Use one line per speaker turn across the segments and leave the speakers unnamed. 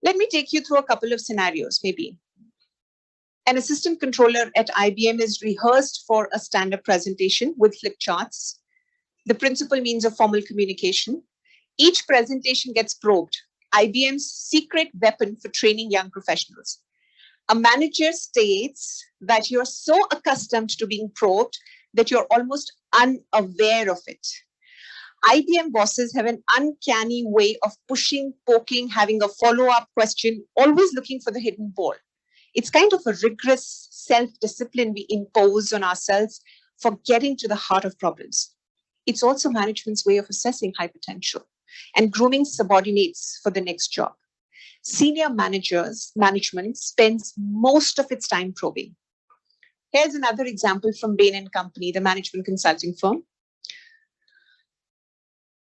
Let me take you through a couple of scenarios, maybe. An assistant controller at IBM is rehearsed for a stand-up presentation with flip charts, the principal means of formal communication. Each presentation gets probed, IBM's secret weapon for training young professionals. A manager states that you're so accustomed to being probed that you're almost unaware of it. IBM bosses have an uncanny way of pushing, poking, having a follow-up question, always looking for the hidden ball. It's kind of a rigorous self-discipline we impose on ourselves for getting to the heart of problems. It's also management's way of assessing high potential and grooming subordinates for the next job. Senior management spends most of its time probing. Here's another example from Bain & Company, the management consulting firm.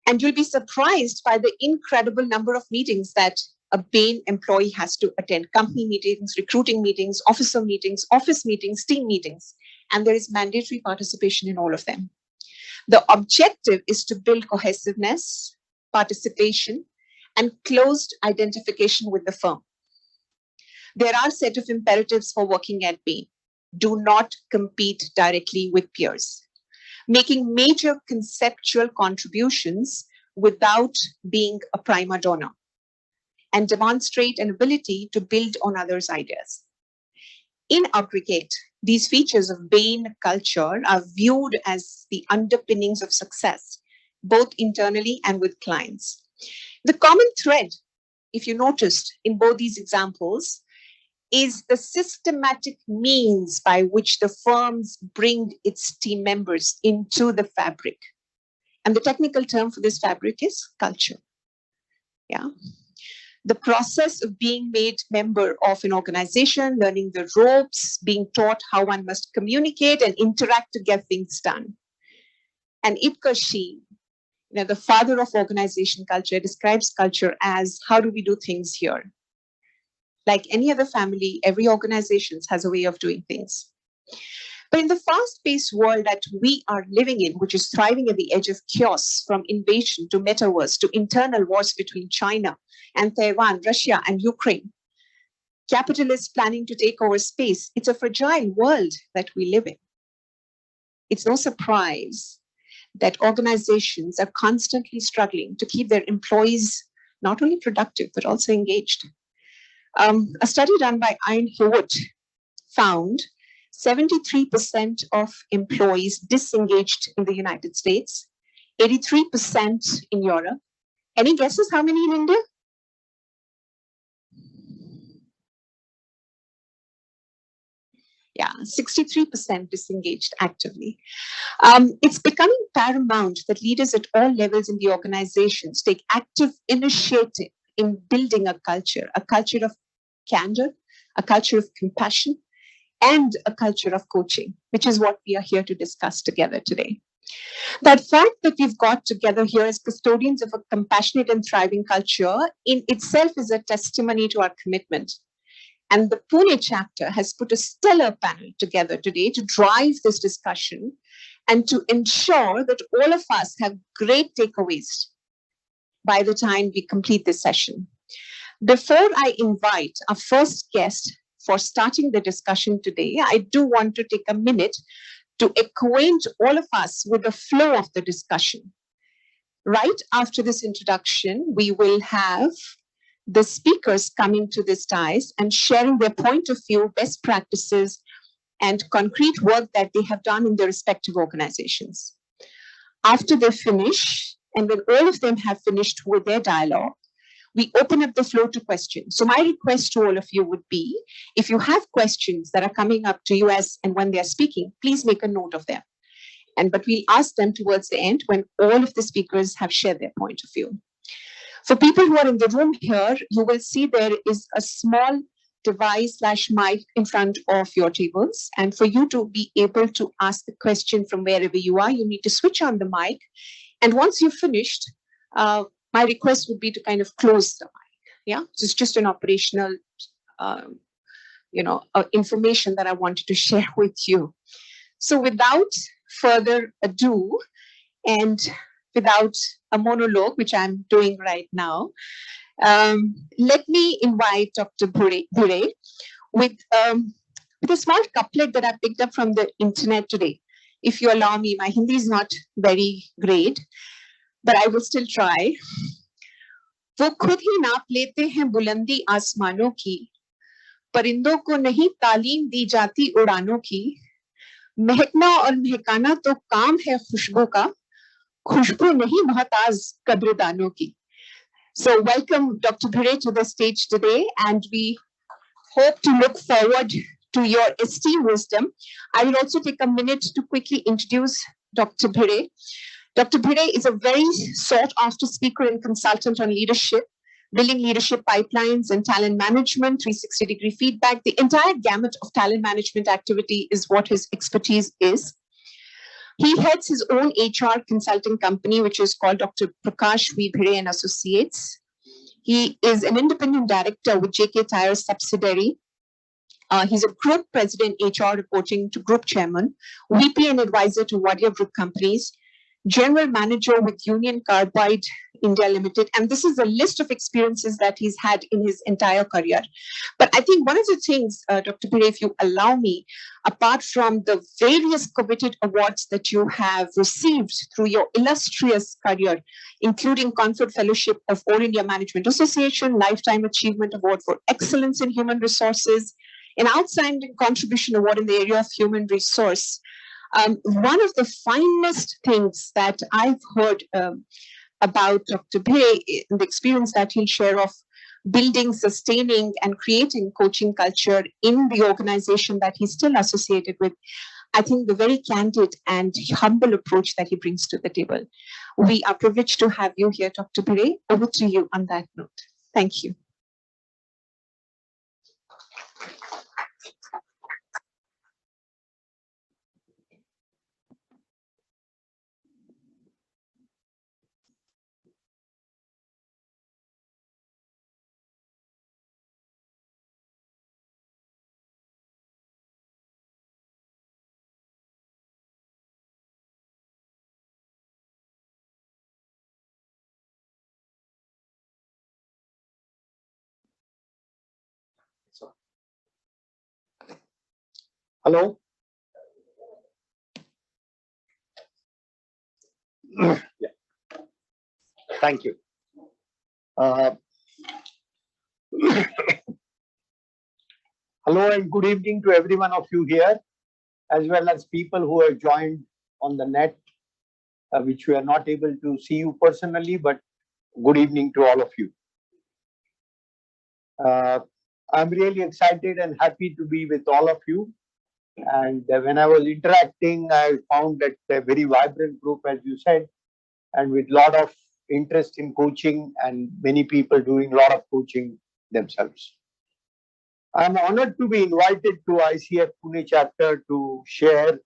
And you'll be surprised by the incredible number of meetings that a Bain employee has to attend: company meetings, recruiting meetings, officer meetings, office meetings, team meetings, and there is mandatory participation in all of them. The objective is to build cohesiveness, participation, and closed identification with the firm. There are a set of imperatives for working at Bain. Do not compete directly with peers. Making major conceptual contributions without being a prima donna, and demonstrate an ability to build on others' ideas. In aggregate, these features of Bain culture are viewed as the underpinnings of success, both internally and with clients. The common thread, if you noticed in both these examples, is the systematic means by which the firms bring its team members into the fabric. And the technical term for this fabric is culture. Yeah. The process of being made member of an organization, learning the ropes, being taught how one must communicate and interact to get things done. And Ipka Shi, the father of organization culture, describes culture as how do we do things here? Like any other family, every organization has a way of doing things. But in the fast-paced world that we are living in, which is thriving at the edge of chaos, from invasion to metaverse to internal wars between China and Taiwan, Russia and Ukraine, capitalists planning to take over space, it's a fragile world that we live in. It's no surprise that organizations are constantly struggling to keep their employees not only productive, but also engaged. A study done by Ian Hewitt found 73% of employees disengaged in the United States, 83% in Europe. Any guesses how many in India? Yeah, 63% disengaged actively. It's becoming paramount that leaders at all levels in the organizations take active initiative in building a culture of candor, a culture of compassion, and a culture of coaching, which is what we are here to discuss together today. That fact that we've got together here as custodians of a compassionate and thriving culture in itself is a testimony to our commitment. And the Pune chapter has put a stellar panel together today to drive this discussion and to ensure that all of us have great takeaways by the time we complete this session. Before I invite our first guest for starting the discussion today, I do want to take a minute to acquaint all of us with the flow of the discussion. Right after this introduction, we will have the speakers coming to this dais and sharing their point of view, best practices, and concrete work that they have done in their respective organizations. After they finish, and when all of them have finished with their dialogue, we open up the floor to questions. So my request to all of you would be, if you have questions that are coming up to you as and when they're speaking, please make a note of them. But we'll ask them towards the end when all of the speakers have shared their point of view. For people who are in the room here, you will see there is a small device/mic in front of your tables. And for you to be able to ask the question from wherever you are, you need to switch on the mic. And once you've finished, my request would be to kind of close the mic. Yeah, it's just an operational, information that I wanted to share with you. So without further ado, and without a monologue, which I'm doing right now, Let me invite Dr. Bhure with a small couplet that I picked up from the internet today. If you allow me, my Hindi is not very great, but I will still try. वो खुद ही नाप लेते हैं बुलंदी आसमानों की, परिंदों को नहीं तालीम दी जाती उड़ानों की, महकना और महकाना तो काम है खुशबू का, खुशबू नहीं मोहताज कब्रदानों की. So welcome Dr. Bhure to the stage today, and we hope to look forward to your esteemed wisdom. I will also take a minute to quickly introduce Dr. Bhure. Dr. Bhure is a very sought after speaker and consultant on leadership, building leadership pipelines and talent management, 360-degree feedback. The entire gamut of talent management activity is what his expertise is. He heads his own HR consulting company, which is called Dr. Prakash V. Bhure and Associates. He is an independent director with JK Tyre subsidiary. He's a group president HR reporting to group chairman, VP and advisor to Wadia Group companies, general manager with Union Carbide India Limited. And this is a list of experiences that he's had in his entire career. But I think one of the things, Dr. Bhure, if you allow me, apart from the various coveted awards that you have received through your illustrious career, including Conford Fellowship of All India Management Association, Lifetime Achievement Award for Excellence in Human Resources, an Outstanding Contribution Award in the area of human resource. One of the finest things that I've heard about Dr. Bhure, the experience that he'll share of building, sustaining, and creating coaching culture in the organization that he's still associated with. I think the very candid and humble approach that he brings to the table. We are privileged to have you here, Dr. Bhure. Over to you on that note. Thank you.
Hello. Yeah. Thank you. Hello and good evening to every one of you here, as well as people who have joined on the net, which we are not able to see you personally, but good evening to all of you. I'm really excited and happy to be with all of you. And when I was interacting, I found that a very vibrant group, as you said, and with a lot of interest in coaching and many people doing a lot of coaching themselves. I'm honored to be invited to ICF Pune chapter to share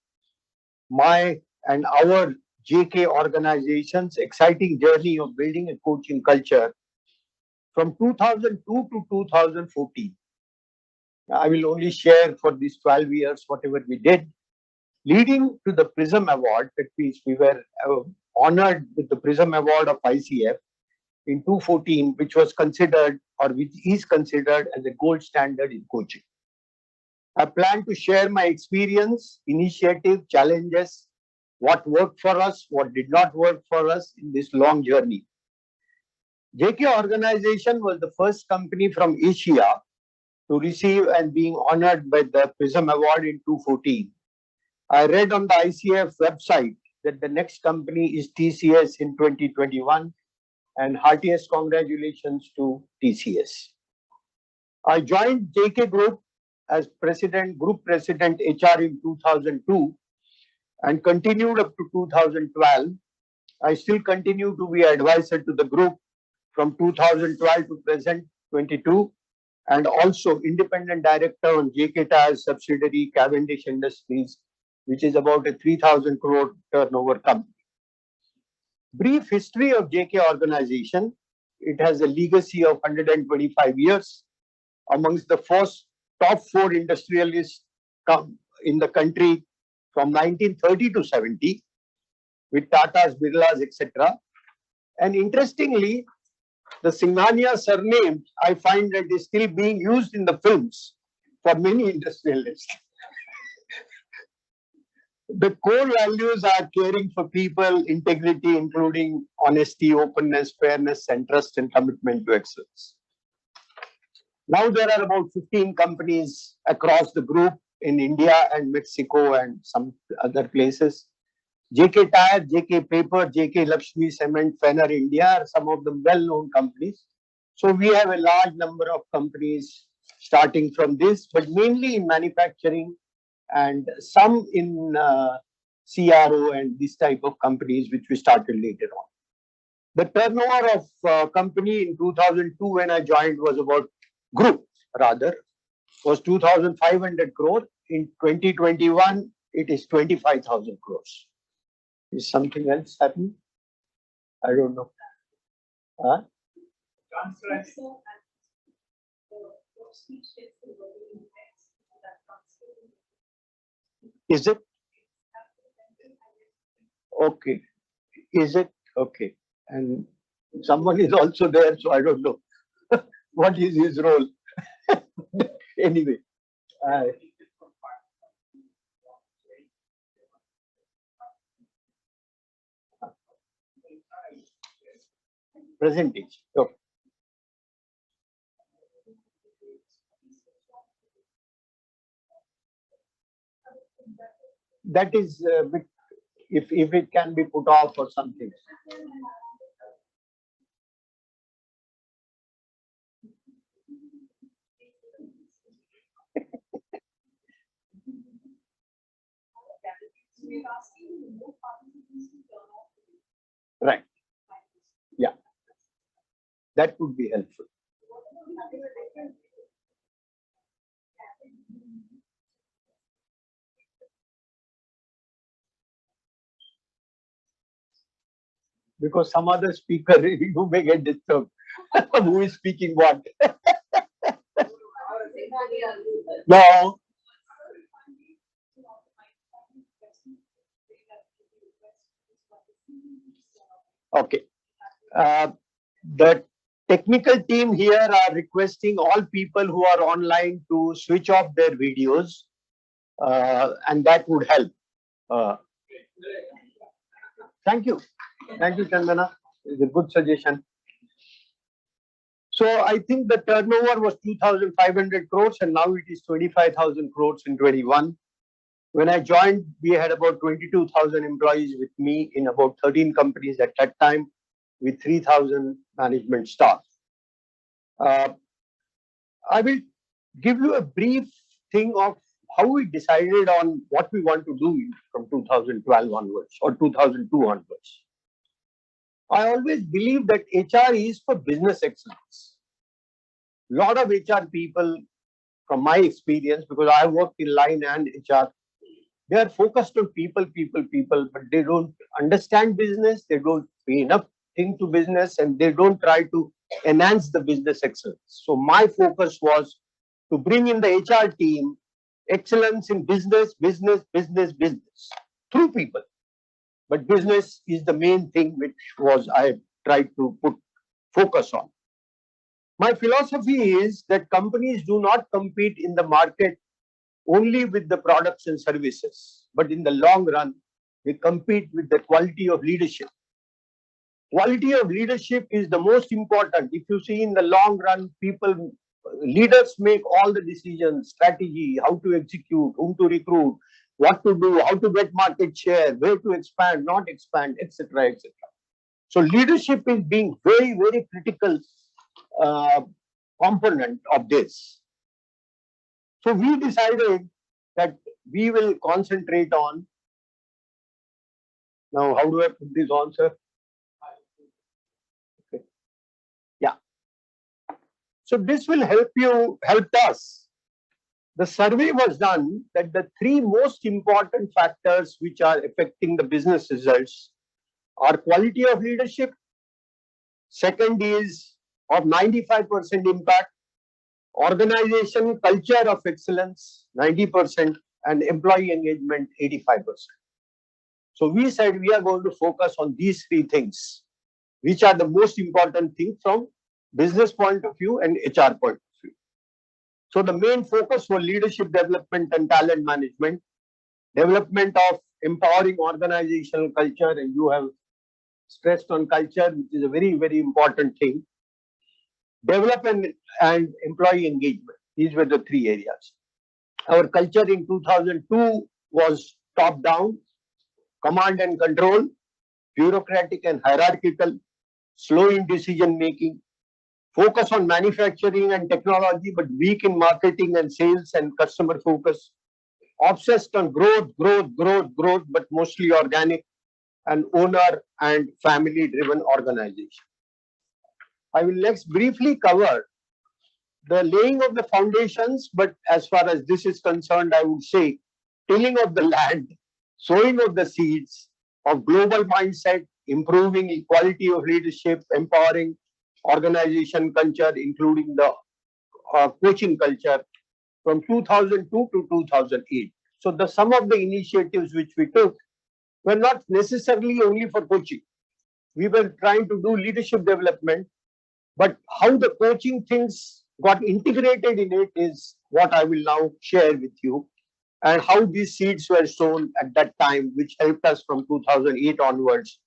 my and our JK organization's exciting journey of building a coaching culture from 2002 to 2014. I will only share for these 12 years whatever we did, leading to the Prism Award. That means we were honored with the Prism Award of ICF in 2014, which was considered or which is considered as a gold standard in coaching. I plan to share my experience, initiative, challenges, what worked for us, what did not work for us in this long journey. JK organization was the first company from Asia to receive and being honored by the Prism Award in 2014. I read on the ICF website that the next company is TCS in 2021, and heartiest congratulations to TCS. I joined JK Group as Group President HR in 2002 and continued up to 2012. I still continue to be advisor to the group from 2012 to present 22, and also independent director on JK Tyre's subsidiary Cavendish Industries, which is about a 3,000 crore turnover company. Brief history of JK organization. It has a legacy of 125 years, amongst the first top 4 industrialists in the country from 1930 to 70, with Tatas, Birlas, etc. And interestingly, The Singhania surname, I find that is still being used in the films for many industrialists. The core values are caring for people, integrity, including honesty, openness, fairness, and trust and commitment to excellence. Now there are about 15 companies across the group in India and Mexico and some other places. JK Tire, JK Paper, JK Lakshmi Cement, Fenner India are some of the well-known companies. So we have a large number of companies starting from this, but mainly in manufacturing and some in CRO and this type of companies which we started later on. The turnover of company in 2002 when I joined was about group rather was 2,500 crore. In 2021 it is 25,000 crores. Is something else happening? I don't know. Huh? Is it? Okay. Is it? Okay. And someone is also there, so I don't know what is his role. Anyway. Percentage. Okay. That is if it can be put off or something. Right. Yeah. That would be helpful. Because some other speaker, you may get disturbed. Who is speaking what? No. Okay. The technical team here are requesting all people who are online to switch off their videos, and that would help. Thank you. Thank you, Chandana. It's a good suggestion. So I think the turnover was 2,500 crores and now it is 25,000 crores in 21. When I joined, we had about 22,000 employees with me in about 13 companies at that time with 3,000 management staff. I will give you a brief thing of how we decided on what we want to do from 2012 onwards or 2002 onwards. I always believe that HR is for business excellence. A lot of HR people, from my experience, because I worked in line and HR, they are focused on people, but they don't understand business, they don't pay enough thing to business, and they don't try to enhance the business excellence. So my focus was to bring in the HR team excellence in business through people. But business is the main thing which was I tried to put focus on. My philosophy is that companies do not compete in the market only with the products and services, but in the long run, we compete with the quality of leadership. Quality of leadership is the most important. If you see in the long run, leaders make all the decisions, strategy, how to execute, whom to recruit, what to do, how to get market share, where to expand, not expand, etc., etc. So leadership is being very, very critical component of this. So we decided that we will concentrate on. Now, how do I put this on, sir? Okay. Yeah. So this will help us. The survey was done that the three most important factors which are affecting the business results are quality of leadership. Second is of 95% impact, organization culture of excellence 90%, and employee engagement 85%. So we said we are going to focus on these three things, which are the most important things from business point of view and HR point of view. So the main focus was leadership development and talent management, development of empowering organizational culture, and you have stressed on culture, which is a very, very important thing. Development and employee engagement. These were the three areas. Our culture in 2002 was top down, command and control, bureaucratic and hierarchical, slow in decision making, focus on manufacturing and technology, but weak in marketing and sales and customer focus, obsessed on growth, but mostly organic, and owner and family driven organization. I will next briefly cover the laying of the foundations, but as far as this is concerned, I would say tilling of the land, sowing of the seeds of global mindset, improving equality of leadership, empowering organization culture, including the coaching culture from 2002 to 2008. So the some of the initiatives which we took were not necessarily only for coaching. We were trying to do leadership development, but how the coaching things got integrated in it is what I will now share with you, and how these seeds were sown at that time, which helped us from 2008 onwards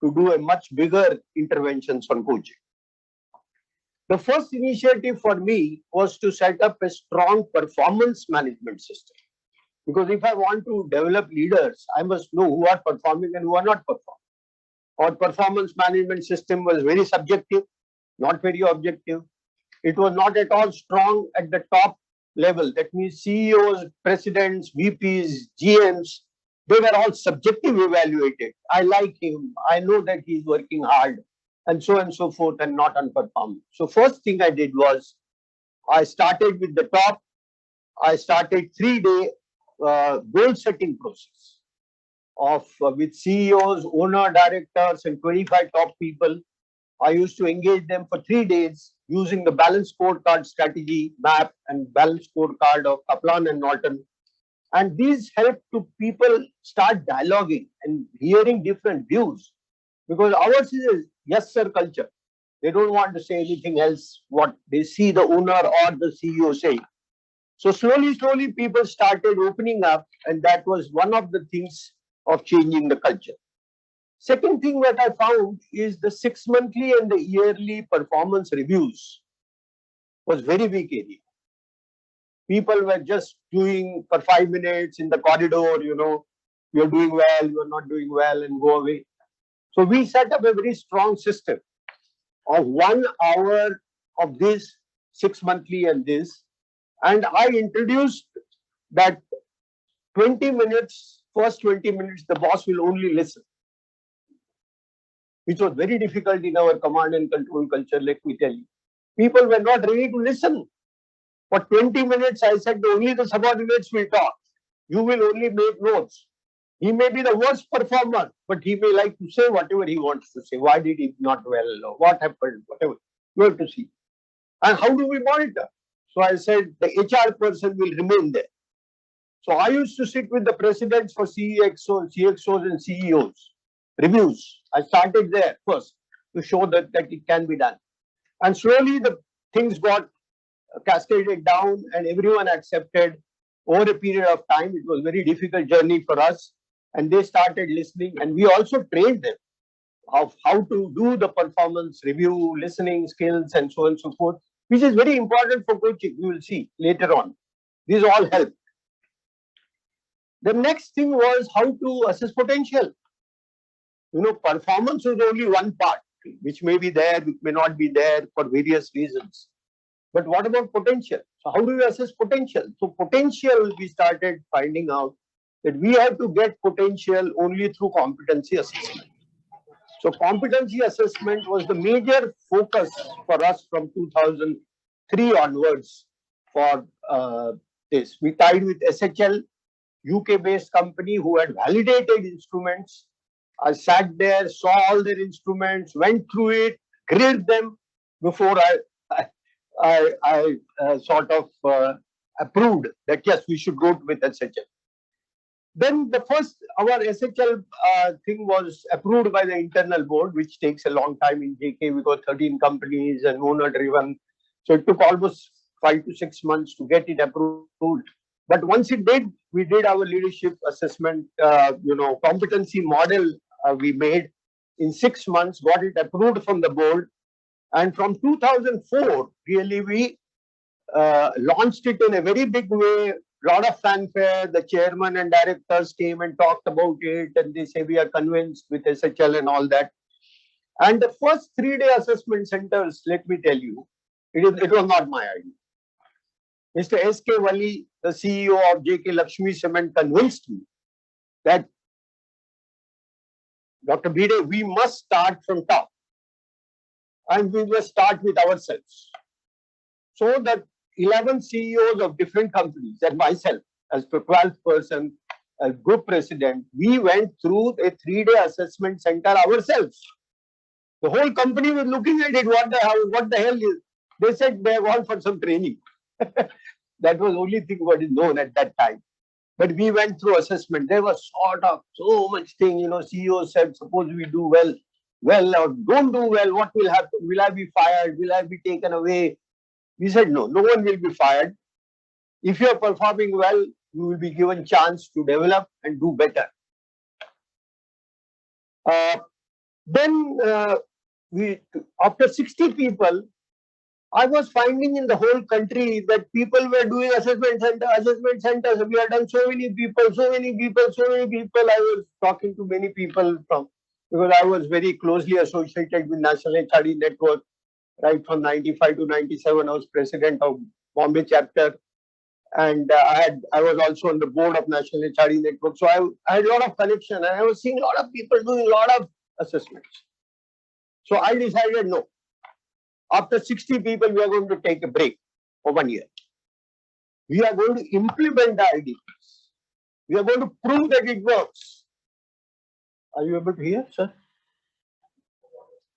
to do a much bigger interventions on coaching. The first initiative for me was to set up a strong performance management system. Because if I want to develop leaders, I must know who are performing and who are not performing. Our performance management system was very subjective, not very objective. It was not at all strong at the top level. That means CEOs, presidents, VPs, GMs, they were all subjective evaluated. I like him. I know that he's working hard, and so forth, and not on performance. So first thing I did was I started with the top. I started 3-day goal setting process of with CEOs, owner, directors, and 25 top people. I used to engage them for 3 days using the balanced scorecard strategy map and balanced scorecard of Kaplan and Norton. And these help to people start dialoguing and hearing different views, because ours is a yes sir culture. They don't want to say anything else what they see the owner or the CEO saying. So slowly people started opening up, and that was one of the things of changing the culture. Second thing that I found is the 6-monthly and the yearly performance reviews was very weak area. People were just doing for 5 minutes in the corridor, you're doing well, you're not doing well, and go away. So we set up a very strong system of 1 hour of this 6-monthly and this. And I introduced that 20 minutes, first 20 minutes, the boss will only listen, which was very difficult in our command and control culture, let me tell you. People were not ready to listen. For 20 minutes, I said, only the subordinates will talk. You will only make notes. He may be the worst performer, but he may like to say whatever he wants to say. Why did he not well? Or what happened? Whatever. You have to see. And how do we monitor? So I said, the HR person will remain there. So I used to sit with the presidents for CXOs and CEOs. Reviews. I started there first to show that it can be done. And slowly the things got cascaded down, and everyone accepted over a period of time. It was a very difficult journey for us, and they started listening, and we also trained them of how to do the performance review, listening skills, and so on and so forth, which is very important for coaching. You will see later on. These all help. The next thing was how to assess potential. Performance was only one part, which may be there, which may not be there for various reasons. But what about potential? So how do we assess potential? So potential, we started finding out that we have to get potential only through competency assessment. So competency assessment was the major focus for us from 2003 onwards for this. We tied with SHL, UK-based company who had validated instruments. I sat there, saw all their instruments, went through it, graded them before I sort of approved that yes, we should go with SHL. Then the first our SHL thing was approved by the internal board, which takes a long time in JK. We got 13 companies and owner driven. So it took almost 5 to 6 months to get it approved. But once it did, we did our leadership assessment, competency model we made in 6 months, got it approved from the board. And from 2004, really, we launched it in a very big way. Lot of fanfare. The chairman and directors came and talked about it, and they say we are convinced with SHL and all that. And the first 3-day assessment centers, let me tell you, it was not my idea. Mr. S.K. Wali, the CEO of J.K. Lakshmi Cement, convinced me that, Dr. Bide, we must start from top, and we must start with ourselves. So that 11 CEOs of different companies and myself as the 12th person, as group president, we went through a 3-day assessment center ourselves. The whole company was looking at it. What the hell is? They said they want for some training. That was the only thing what is known at that time. But we went through assessment. There was sort of so much thing, CEO said, suppose we do well or don't do well, what will happen? Will I be fired? Will I be taken away? We said, no one will be fired. If you are performing well, you will be given chance to develop and do better. Then after 60 people, I was finding in the whole country that people were doing assessment centers. We had done so many people. I was talking to many people because I was very closely associated with National HRD Network. Right from 95 to 97, I was president of Bombay chapter, and I was also on the board of National HRD Network. So I had a lot of connection, and I was seeing a lot of people doing a lot of assessments. So I decided, no, after 60 people, we are going to take a break for 1 year. We are going to implement the IDPs. We are going to prove that it works. Are you able to hear, sir?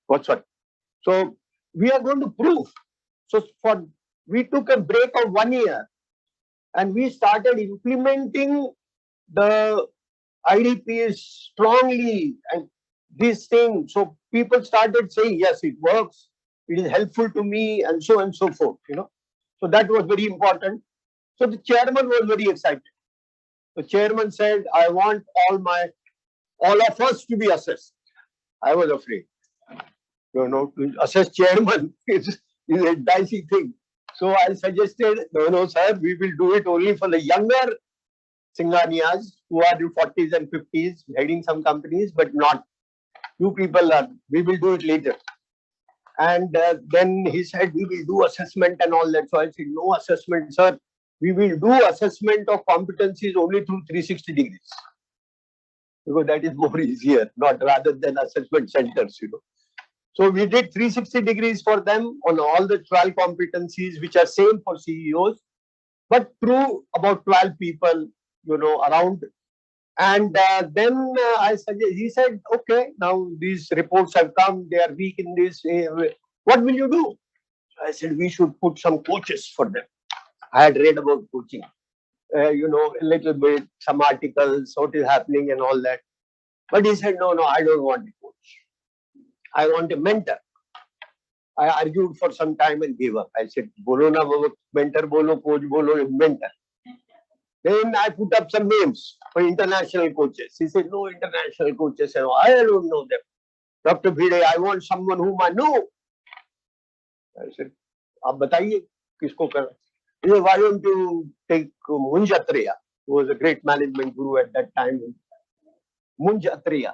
What's what? So we are going to prove. So we took a break of 1 year, and we started implementing the IDPs strongly and this thing. So people started saying, yes, it works. It is helpful to me, and so forth. So that was very important. So the chairman was very excited. The chairman said, I want all of us to be assessed. I was afraid. To assess chairman is a dicey thing. So I suggested, no, sir, we will do it only for the younger Singhanias who are in 40s and 50s, heading some companies, but not. You people we will do it later. And then he said, we will do assessment and all that. So I said, no assessment, sir. We will do assessment of competencies only through 360 degrees. Because that is more easier, not rather than assessment centers, So we did 360 degrees for them on all the 12 competencies, which are same for CEOs, but through about 12 people, around. And then he said, okay, now these reports have come, they are weak in this. What will you do? I said, we should put some coaches for them. I had read about coaching, a little bit, some articles, what is happening and all that. But he said, no, I don't want a coach. I want a mentor. I argued for some time and gave up. I said, bolo na mentor, bolo, coach, bolo, mentor. Then I put up some names for international coaches. He said, no international coaches. And I don't know them. Dr. Bide, I want someone whom I know. I said, aap bataiye, kisko karna? He said, why don't you take Munj Atreya, who was a great management guru at that time. Munj Atreya.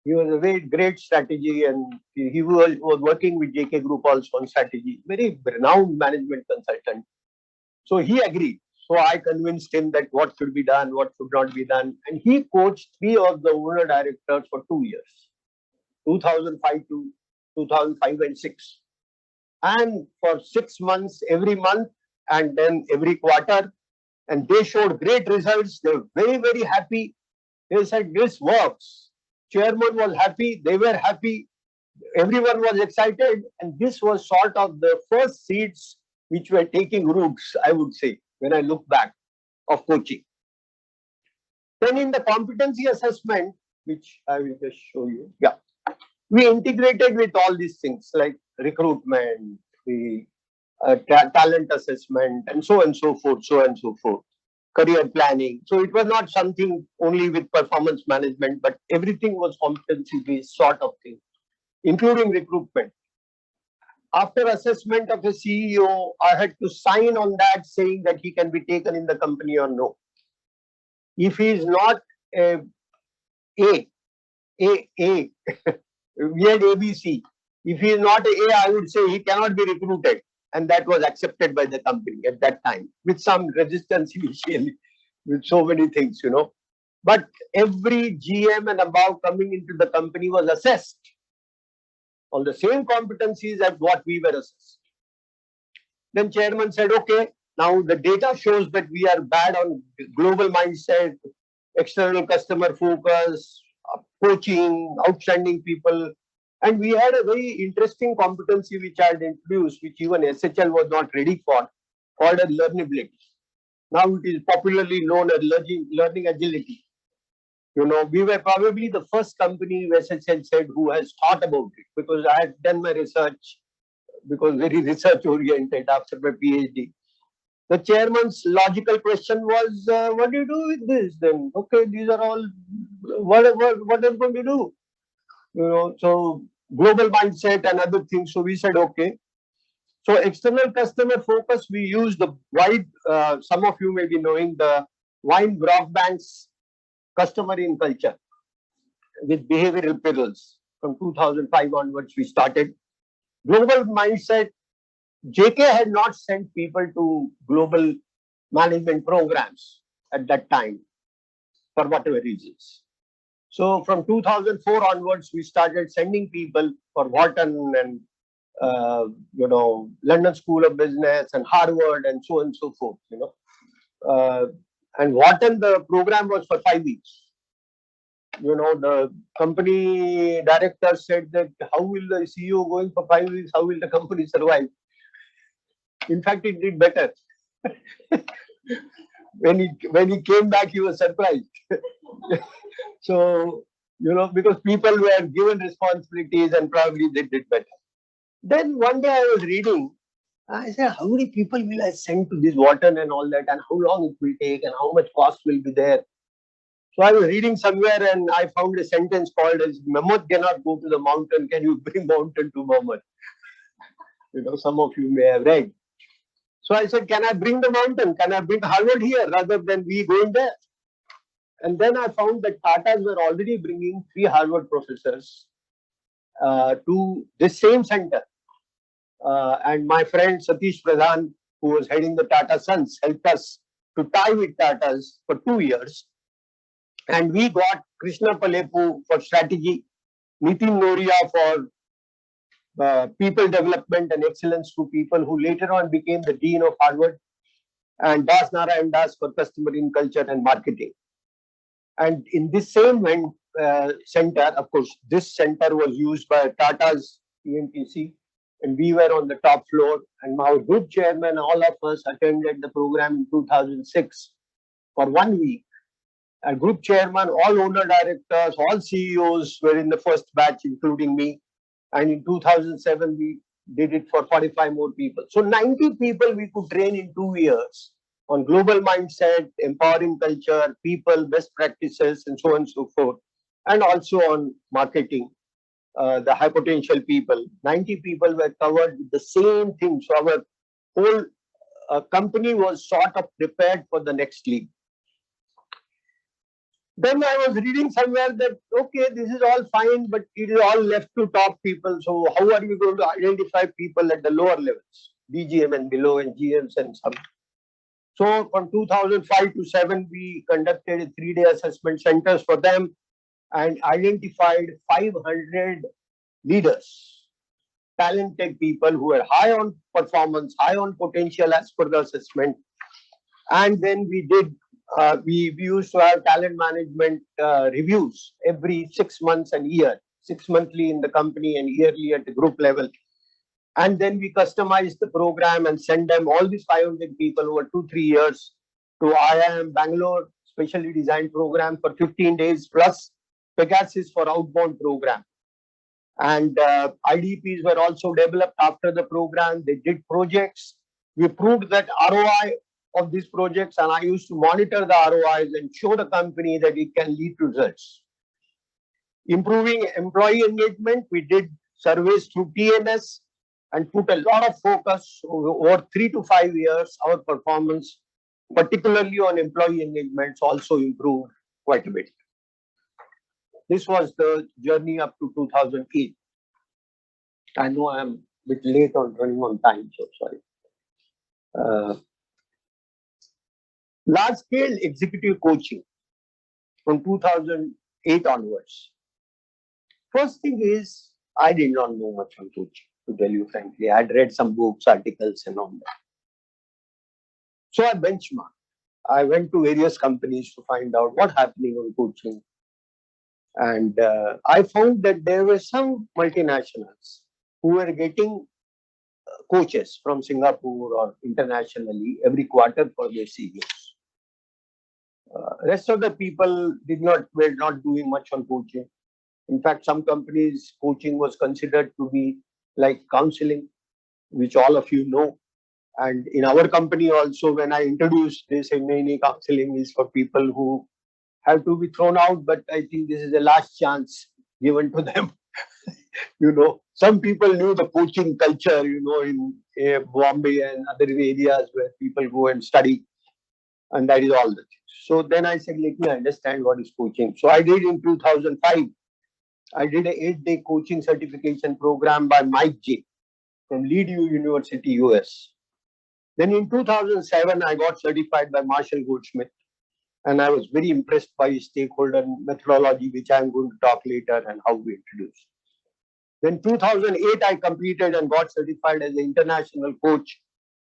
He was a very great strategy, and he was working with JK Group also on strategy. Very renowned management consultant. So he agreed. So I convinced him that what should be done, what should not be done. And he coached 3 of the owner directors for 2 years, 2005 to 2005 and 6. And for 6 months, every month, and then every quarter. And they showed great results. They were very, very happy. They said, this works. Chairman was happy. They were happy. Everyone was excited. And this was sort of the first seeds which were taking roots, I would say, when I look back, of coaching. Then in the competency assessment, which I will just show you. Yeah. We integrated with all these things like recruitment, the talent assessment, and so forth, so and so forth, career planning. So it was not something only with performance management, but everything was competency based sort of thing, including recruitment. After assessment of a CEO, I had to sign on that saying that he can be taken in the company or no. If he is not a, A, A, we had ABC. If he is not A, I would say he cannot be recruited. And that was accepted by the company at that time, with some resistance initially, with so many things, you know. But every GM and above coming into the company was assessed on the same competencies as what we were assessed. Then chairman said, okay, now the data shows that we are bad on global mindset, external customer focus, coaching, outstanding people. And we had a very interesting competency which I had introduced, which even SHL was not ready for, called as learnability. Now it is popularly known as learning agility. You know, we were probably the first company, SHL said, who has thought about it, because I had done my research, because very research oriented after my PhD. The chairman's logical question was, what do you do with this then? Okay, these are all, what are we going to do? You know, so global mindset and other things. So we said, okay. So external customer focus, we use the wide, some of you may be knowing the Wine Brockbank's customer in culture with behavioral pillars. From 2005 onwards, we started. Global mindset, JK had not sent people to global management programs at that time for whatever reasons. So from 2004 onwards, we started sending people for Wharton and you know, London School of Business and Harvard and so forth. You know, and Wharton, the program was for 5 weeks. You know, the company director said that how will the CEO going for 5 weeks? How will the company survive? In fact, it did better. When he came back, he was surprised. So, you know, because people were given responsibilities and probably they did better. Then one day I was reading, I said, how many people will I send to this Wharton and all that, and how long it will take, and how much cost will be there? So I was reading somewhere and I found a sentence called as, Mammoth cannot go to the mountain, can you bring mountain to Mammoth? You know, some of you may have read. So I said, can I bring the mountain? Can I bring Harvard here rather than we going there? And then I found that Tatas were already bringing 3 Harvard professors to this same center. And my friend Satish Pradhan, who was heading the Tata Sons, helped us to tie with Tatas for 2 years. And we got Krishna Palepu for strategy, Nitin Noria for people development and excellence to people, who later on became the Dean of Harvard, and Das Narayan Das for customer in culture and marketing. And in this same center, of course, this center was used by Tata's ENTC, and we were on the top floor. And our group chairman, all of us attended the program in 2006 for 1 week. And group chairman, all owner directors, all CEOs were in the first batch, including me. And in 2007, we did it for 45 more people. So 90 people we could train in 2 years on global mindset, empowering culture, people, best practices, and so forth. And also on marketing, the high potential people. 90 people were covered with the same thing. So our whole company was sort of prepared for the next league. Then I was reading somewhere that, okay, this is all fine, but it is all left to top people. So how are you going to identify people at the lower levels, DGM and below, and GMs and some? So from 2005 to 7, we conducted a 3-day assessment centers for them and identified 500 leaders, talented people who were high on performance, high on potential as per the assessment. And then we did we used to have talent management reviews every 6 months and year, 6 monthly in the company and yearly at the group level. And then we customized the program and sent them, all these 500 people over 2-3 years, to IIM Bangalore, specially designed program for 15 days plus Pegasus for outbound program. And IDPs were also developed after the program. They did projects. We proved that ROI of these projects, and I used to monitor the ROIs and show the company that it can lead to results. Improving employee engagement, we did surveys through TNS and put a lot of focus over 3 to 5 years. Our performance, particularly on employee engagements, also improved quite a bit. This was the journey up to 2008. I know I am a bit late on running on time, so sorry. Large scale executive coaching from 2008 onwards. First thing is, I did not know much on coaching, to tell you frankly. I had read some books, articles, and all that. So I benchmarked. I went to various companies to find out what's happening on coaching. And I found that there were some multinationals who were getting coaches from Singapore or internationally every quarter for their CEOs. Rest of the people were not doing much on coaching. In fact, some companies, coaching was considered to be like counseling, which all of you know. And in our company also, when I introduced this, counseling is for people who have to be thrown out, but I think this is the last chance given to them. Some people knew the coaching culture, in Bombay and other areas where people go and study, and that is all the things. So then I said, let me understand what is coaching. So I did in 2005. I did an 8-day coaching certification program by Mike J from Lead University, US. Then in 2007, I got certified by Marshall Goldsmith, and I was very impressed by his stakeholder methodology, which I'm going to talk later and how we introduced. Then 2008, I completed and got certified as an international coach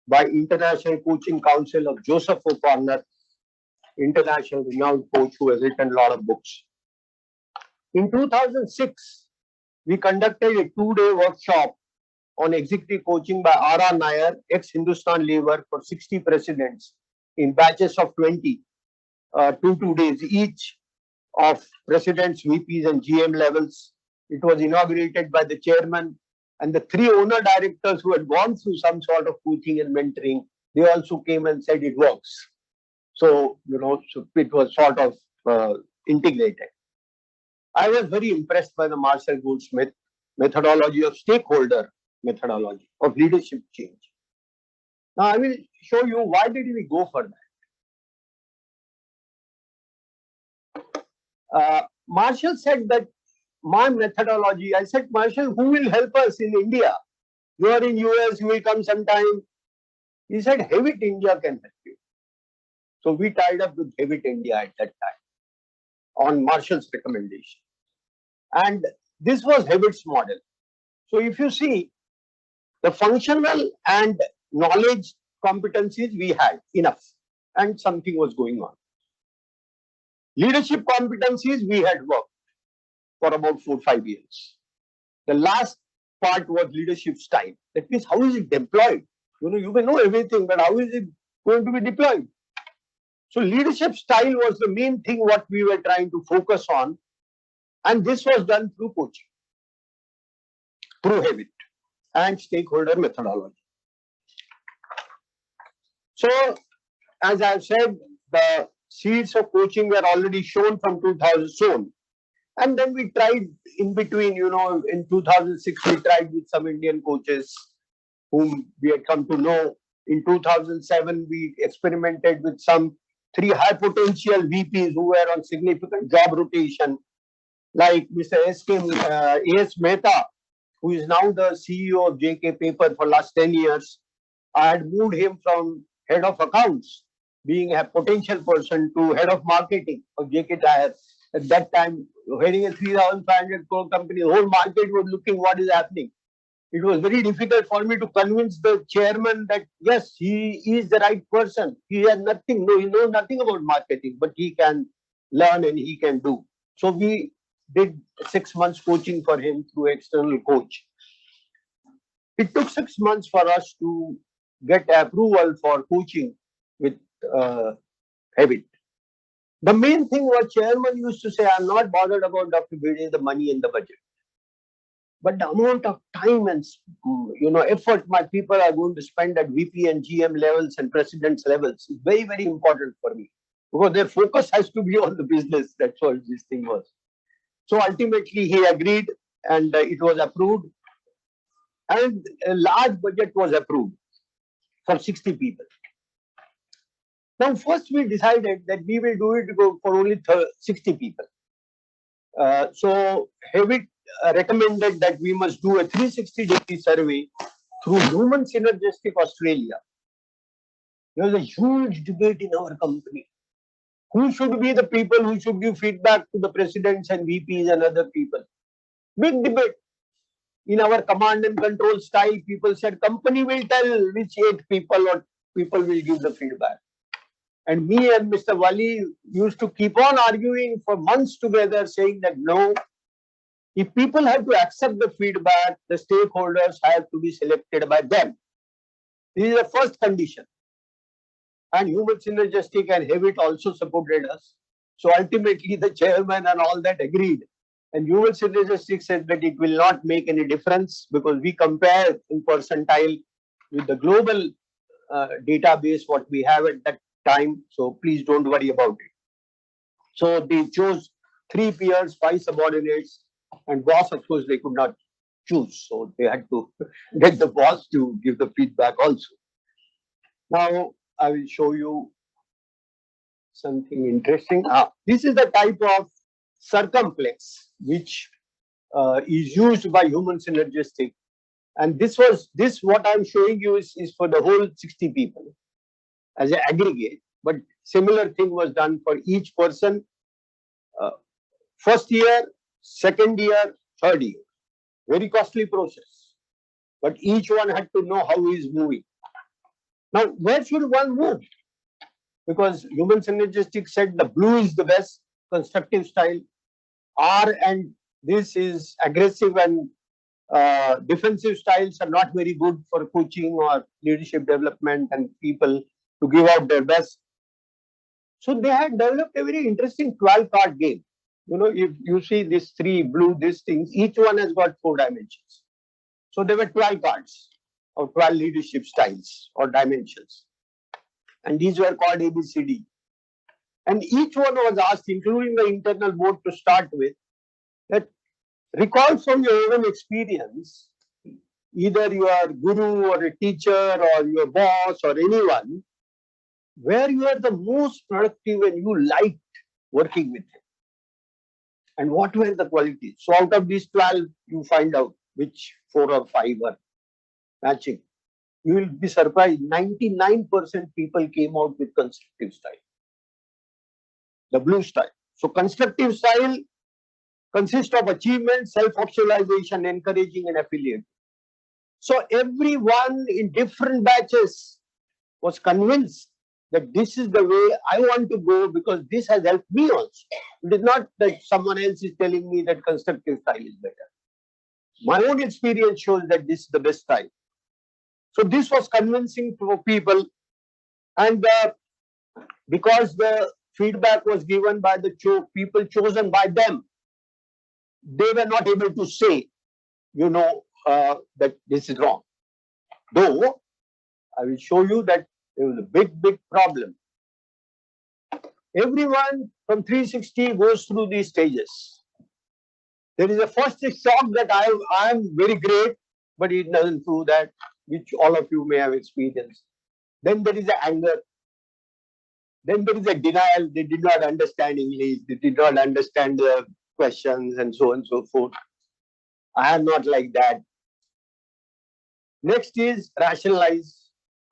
by International Coaching Council of Joseph O'Connor, international renowned coach who has written a lot of books. In 2006, we conducted a 2-day workshop on executive coaching by R.R. Nair, ex-Hindustan Lever, for 60 presidents in batches of 20, 2 days each of presidents, VPs, and GM levels. It was inaugurated by the chairman and the 3 owner directors who had gone through some sort of coaching and mentoring. They also came and said it works. So, so it was sort of integrated. I was very impressed by the Marshall Goldsmith methodology of stakeholder methodology of leadership change. Now, I will show you why did we go for that. Marshall said that my methodology, I said, Marshall, who will help us in India? You are in US, you will come sometime. He said, Habit India can help you. So we tied up with Habit India at that time on Marshall's recommendation. And this was Habit's model. So if you see, the functional and knowledge competencies we had enough, and something was going on. Leadership competencies we had worked for about 4 or 5 years. The last part was leadership style. That means, how is it deployed? You may know everything, but how is it going to be deployed? So leadership style was the main thing what we were trying to focus on. And this was done through coaching, through Habit and stakeholder methodology. So, as I have said, the seeds of coaching were already shown from 2000. And then we tried in between, in 2006, we tried with some Indian coaches whom we had come to know. In 2007, we experimented with some 3 high potential VPs who were on significant job rotation, like Mr. A.S. Mehta, who is now the CEO of JK Paper for last 10 years. I had moved him from head of accounts, being a potential person, to head of marketing of JK Tire. At that time, heading a 3,500 crore company, the whole market was looking what is happening. It was very difficult for me to convince the chairman that yes, he is the right person. He has nothing, he knows nothing about marketing, but he can learn and he can do. So we did 6 months coaching for him through external coach. It took 6 months for us to get approval for coaching with Habit. The main thing was chairman used to say, I'm not bothered about Dr. Bede, the money in the budget. But the amount of time and effort my people are going to spend at VP and GM levels and president's levels is very, very important for me. Because their focus has to be on the business. That's what this thing was. So ultimately he agreed and it was approved. And a large budget was approved for 60 people. Now, first we decided that we will do it for only 60 people. So Hewitt recommended that we must do a 360-degree survey through Human Synergistic Australia. There was a huge debate in our company. Who should be the people who should give feedback to the presidents and VPs and other people? Big debate. In our command and control style, people said company will tell which 8 people or people will give the feedback. And me and Mr. Wali used to keep on arguing for months together, saying that no, if people have to accept the feedback, the stakeholders have to be selected by them. This is the first condition. And Human Synergistic and Hewitt also supported us. So ultimately the chairman and all that agreed. And Human Synergistic said that it will not make any difference because we compare in percentile with the global database what we have at that time. So please don't worry about it. So they chose 3 peers, 5 subordinates, and boss, of course, they could not choose. So they had to get the boss to give the feedback also. Now I will show you something interesting. This is the type of circumplex which is used by Human Synergistic. And this what I'm showing you is for the whole 60 people as an aggregate. But similar thing was done for each person. First year, second year, third year. Very costly process. But each one had to know how he is moving. Now, where should one move? Because Human Synergistic said the blue is the best constructive style. R and this is aggressive and defensive styles are not very good for coaching or leadership development and people to give out their best. So they had developed a very interesting 12-card game. If you see these 3 blue, these things, each one has got 4 dimensions. So there were 12 cards or 12 leadership styles or dimensions. And these were called ABCD. And each one was asked, including the internal board to start with, that recall from your own experience, either your guru or a teacher or your boss or anyone, where you are the most productive and you liked working with him. And what were the qualities? So out of these 12, you find out which 4 or 5 are matching. You will be surprised, 99% people came out with constructive style. The blue style. So constructive style consists of achievement, self-actualization, encouraging and affiliate. So everyone in different batches was convinced that this is the way I want to go because this has helped me also. It is not that someone else is telling me that constructive style is better. My own experience shows that this is the best style. So this was convincing for people, and because the feedback was given by the people chosen by them, they were not able to say, that this is wrong. Though, I will show you that there was a big, big problem. Everyone from 360 goes through these stages. There is a first shock that I am very great, but it doesn't prove that, which all of you may have experienced. Then there is a anger. Then there is a denial. They did not understand English. They did not understand the questions and so on and so forth. I am not like that. Next is rationalize.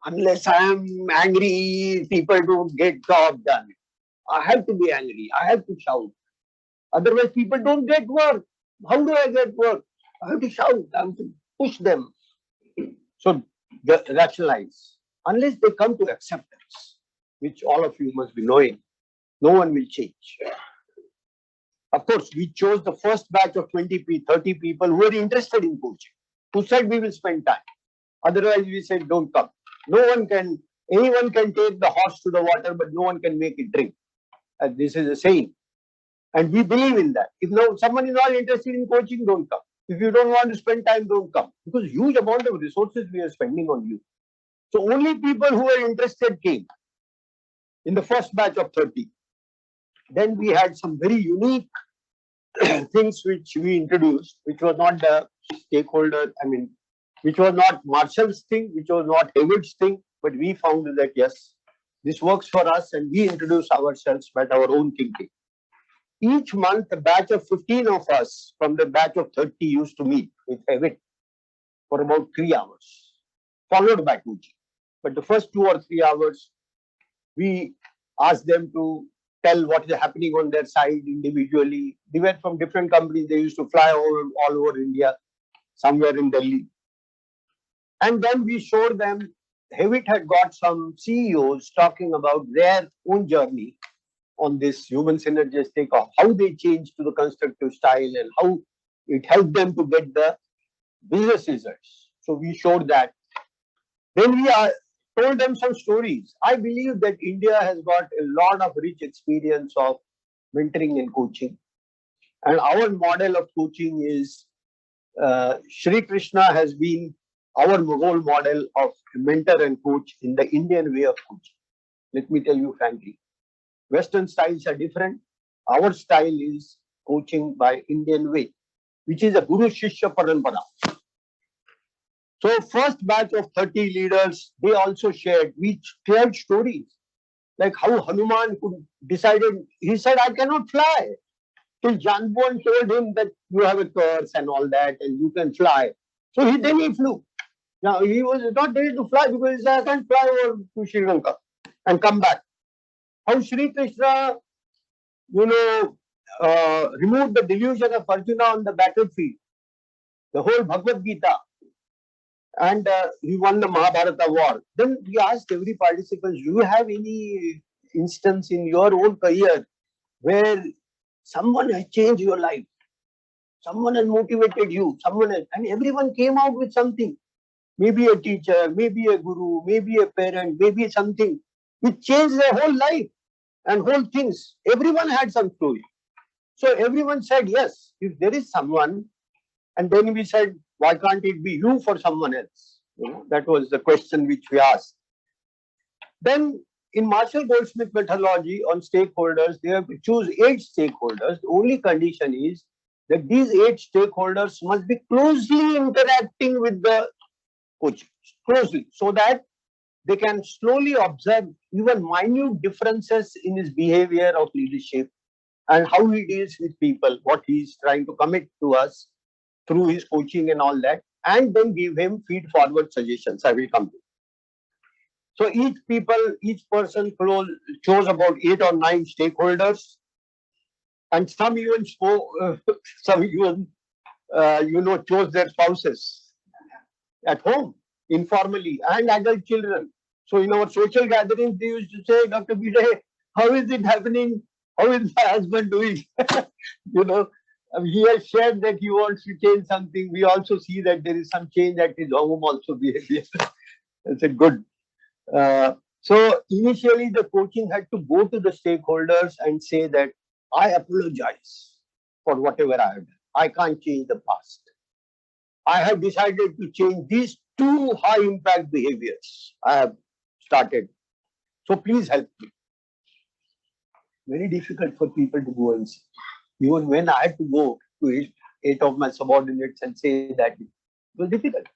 Unless I am angry, people don't get job done. I have to be angry. I have to shout. Otherwise, people don't get work. How do I get work? I have to shout. I have to push them. So, rationalize. Unless they come to acceptance, which all of you must be knowing, no one will change. Of course, we chose the first batch of 20, 30 people who were interested in coaching, who said we will spend time. Otherwise, we said don't come. Anyone can take the horse to the water, but no one can make it drink. This is a saying. And we believe in that. If now someone is not interested in coaching, don't come. If you don't want to spend time, don't come. Because huge amount of resources we are spending on you. So only people who are interested came in the first batch of 30. Then we had some very unique things which we introduced, which was not the stakeholder, which was not Marshall's thing, which was not David's thing, but we found that yes, this works for us and we introduce ourselves by our own thinking. Each month, a batch of 15 of us from the batch of 30 used to meet with David for about 3 hours, followed by coaching. But the first 2 or 3 hours, we asked them to tell what is happening on their side individually. They were from different companies. They used to fly all over India, somewhere in Delhi. And then we showed them, Hewitt had got some CEOs talking about their own journey on this human synergistic, of how they changed to the constructive style and how it helped them to get the business results. So we showed that. Then we told them some stories. I believe that India has got a lot of rich experience of mentoring and coaching. And our model of coaching is Shri Krishna has been our role model of mentor and coach in the Indian way of coaching. Let me tell you frankly, Western styles are different. Our style is coaching by Indian way, which is a Guru Shishya Parampara. So first batch of 30 leaders, they also shared, we shared stories like how Hanuman decided, he said, I cannot fly. Till Janbon told him that you have a curse and all that and you can fly. So then he flew. Now he was not ready to fly because he said, I can't fly over to Sri Lanka and come back. How Sri Krishna, removed the delusion of Arjuna on the battlefield. The whole Bhagavad Gita. And he won the Mahabharata war. Then we asked every participant, do you have any instance in your own career where someone has changed your life? Someone has motivated you. And everyone came out with something. Maybe a teacher, maybe a guru, maybe a parent, maybe something which changed their whole life and whole things. Everyone had some story. So everyone said, yes, if there is someone, and then we said, why can't it be you for someone else? That was the question which we asked. Then in Marshall Goldsmith methodology on stakeholders, they have to choose 8 stakeholders. The only condition is that these 8 stakeholders must be closely interacting with the coach, closely, so that they can slowly observe even minute differences in his behavior of leadership and how he deals with people, what he is trying to commit to us through his coaching and all that, and then give him feed-forward suggestions. I will come to. So each person chose about 8 or 9 stakeholders, and some even chose their spouses at home, informally, and adult children. So in our social gatherings, they used to say, Dr. Bide, how is it happening? How is my husband doing? He has shared that he wants to change something. We also see that there is some change at his home also behavior. I said, good. So initially the coaching had to go to the stakeholders and say that I apologize for whatever I have done. I can't change the past. I have decided to change these 2 high impact behaviors I have started. So please help me. Very difficult for people to go and say. Even when I had to go to 8 of my subordinates and say that, it was difficult.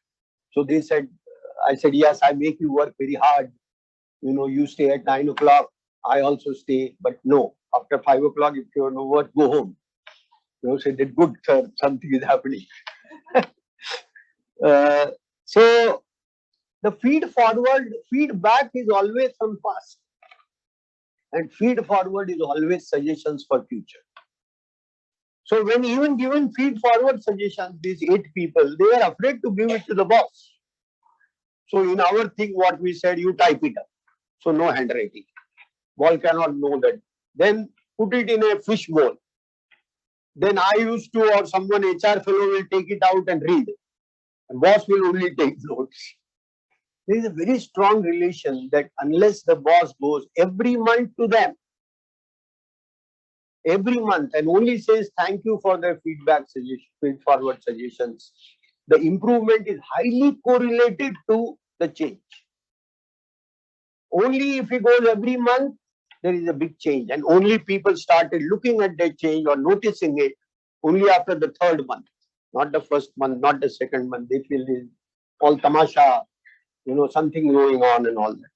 So they said, I said, yes, I make you work very hard. You stay at 9 o'clock. I also stay, but no, after 5 o'clock, if you no work, go home. Said that, good, sir, something is happening. So the feedback is always from past. And feed forward is always suggestions for future. So when even given feed forward suggestions, these 8 people, they were afraid to give it to the boss. So in our thing, what we said, you type it up. So no handwriting. Ball cannot know that. Then put it in a fish bowl. Then I used to, or someone HR fellow will take it out and read. And boss will only take notes. There is a very strong relation that unless the boss goes every month to them every month and only says thank you for their feedback, feed forward suggestions, the improvement is highly correlated to the change. Only if he goes every month, there is a big change, and only people started looking at that change or noticing it only after the third month, not the first month, not the second month. They feel it's all tamasha, something going on and all that.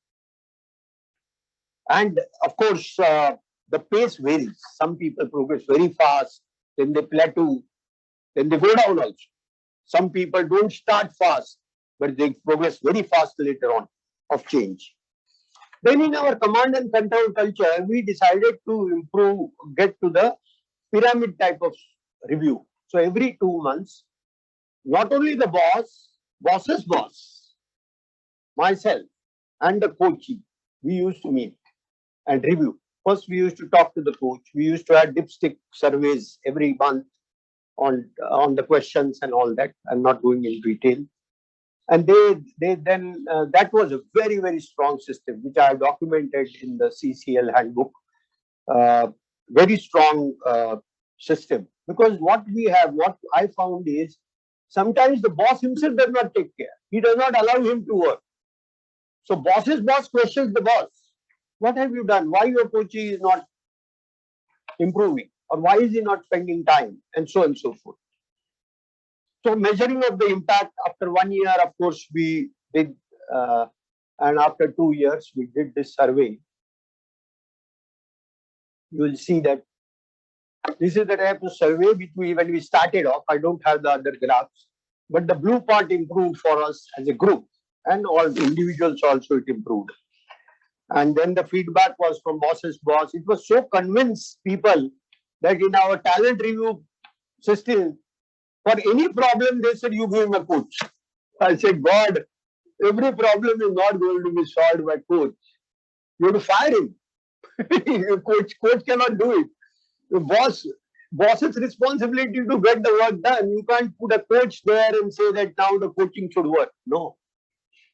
And of course, the pace varies. Some people progress very fast, then they plateau, then they go down also. Some people don't start fast, but they progress very fast later on of change. Then in our command and control culture, we decided to get to the pyramid type of review. So every 2 months, not only the boss's boss, myself and the coachee, we used to meet and review. First, we used to talk to the coach. We used to have dipstick surveys every month on the questions and all that. I'm not going in detail. And they then that was a very, very strong system, which I documented in the CCL handbook. Very strong system, because what I found is sometimes the boss himself does not take care. He does not allow him to work. So boss's boss questions the boss. What have you done? Why your coachee is not improving? Or why is he not spending time? And so on and so forth. So measuring of the impact after 1 year, of course, we did, and after 2 years, we did this survey. You will see that this is the type of survey which when we started off, I don't have the other graphs, but the blue part improved for us as a group, and all individuals also it improved. And then the feedback was from boss's boss. It was so convinced people that in our talent review system, for any problem, they said, you give him a coach. I said, God, every problem is not going to be solved by coach. You have to fire him. coach cannot do it. The boss's responsibility to get the work done. You can't put a coach there and say that now the coaching should work. No.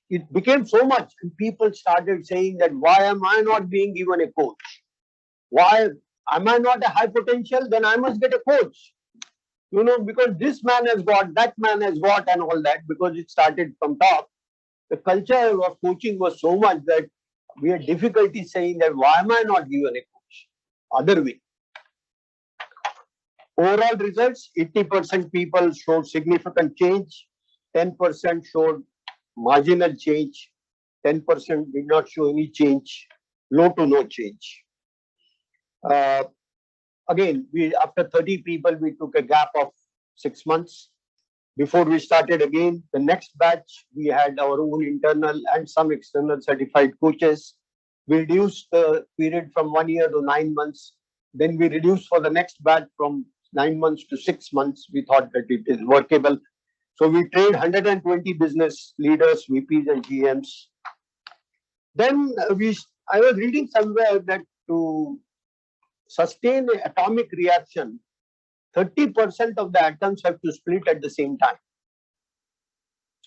It became so much, and people started saying that, why am I not being given a coach? Why am I not a high potential? Then I must get a coach. Because this man has got, that man has got, and all that, because it started from top. The culture of coaching was so much that we had difficulty saying that, why am I not given a coach? Other way. Overall results, 80% people showed significant change, 10% showed marginal change, 10% did not show any change, low to no change. Again, after 30 people, we took a gap of 6 months. Before we started again, the next batch, we had our own internal and some external certified coaches. We reduced the period from 1 year to 9 months. Then we reduced for the next batch from 9 months to 6 months. We thought that it is workable. So we trained 120 business leaders, VPs and GMs. Then I was reading somewhere that to sustain an atomic reaction, 30% of the atoms have to split at the same time.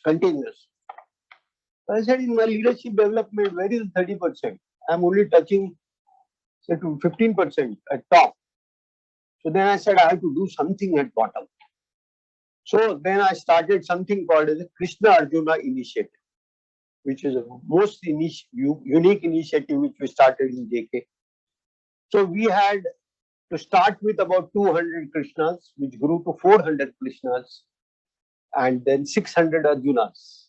Continuous. I said, in my leadership development, where is 30%? I'm only touching, say, to 15% at top. So then I said, I have to do something at bottom. So then I started something called as the Krishna Arjuna initiative, which is the most unique initiative which we started in JK. So we had to start with about 200 Krishnas, which grew to 400 Krishnas, and then 600 Arjunas.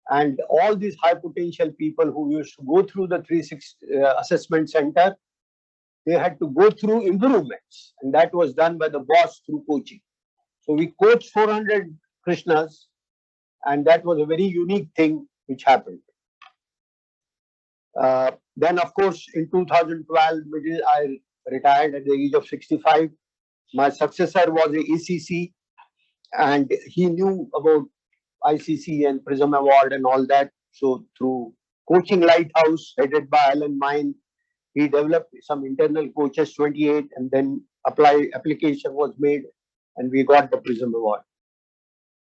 And all these high potential people who used to go through the 360 assessment center, they had to go through improvements, and that was done by the boss through coaching. So we coached 400 Krishnas, and that was a very unique thing which happened. Then, of course, in 2012, I retired at the age of 65. My successor was a ECC, and he knew about ICC and Prism Award and all that. So through Coaching Lighthouse, headed by Alan Mine, he developed some internal coaches, 28, and then application was made, and we got the Prism Award.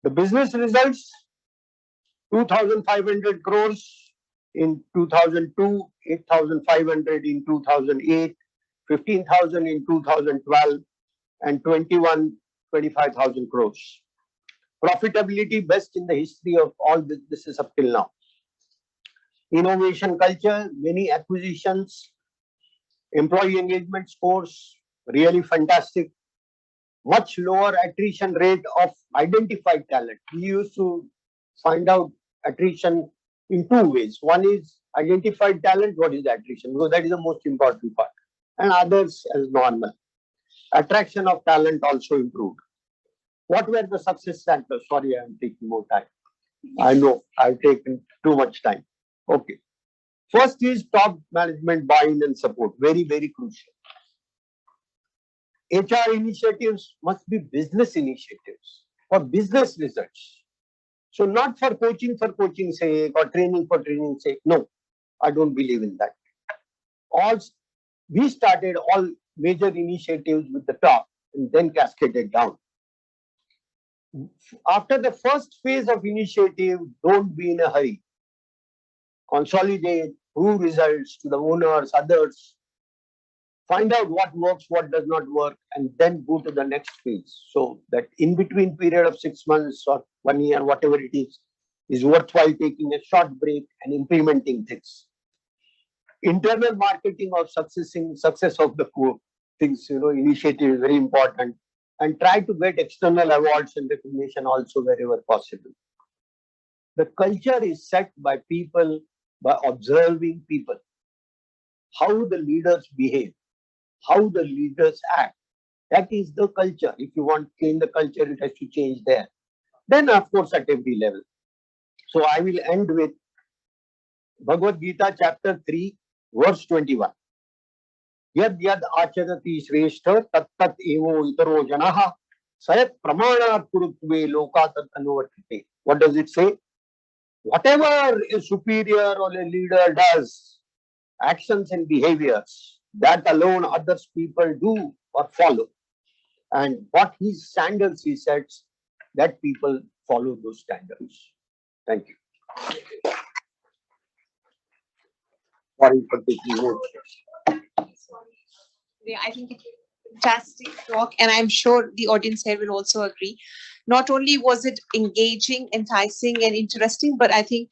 The business results, 2,500 crores in 2002, 8,500 in 2008, 15,000 in 2012, and 25,000 crores. Profitability best in the history of all businesses up till now. Innovation culture, many acquisitions, employee engagement scores, really fantastic. Much lower attrition rate of identified talent. We used to find out attrition in two ways. One is identified talent, what is the attrition? Because that is the most important part. And others as normal. Attraction of talent also improved. What were the success factors? Sorry, I am taking more time. I know I've taken too much time. Okay. First is top management buy-in and support. Very, very crucial. HR initiatives must be business initiatives for business results. So not for coaching sake or training for training sake. No, I don't believe in that. We started all major initiatives with the top and then cascaded down. After the first phase of initiative, don't be in a hurry. Consolidate, prove results to the owners, others. Find out what works, what does not work, and then go to the next phase. So that in between period of 6 months or 1 year, whatever it is worthwhile taking a short break and implementing things. Internal marketing of success of the core things, initiative is very important. And try to get external awards and recognition also wherever possible. The culture is set by people, by observing people. How the leaders behave, how the leaders act. That is the culture. If you want to change the culture, it has to change there. Then, of course, at every level. So I will end with Bhagavad Gita, chapter 3, verse 21. Yad yad acharati shrestha tat tat evo itaro janaha sayat pramanat kurutve loka tat anuvartite. What does it say? Whatever a superior or a leader does, actions and behaviors, that alone others people do or follow. And what his standards he sets, that people follow those standards. Thank you. Sorry for taking notes.
Yeah, I think it's fantastic talk, and I'm sure the audience here will also agree. Not only was it engaging, enticing, and interesting, but I think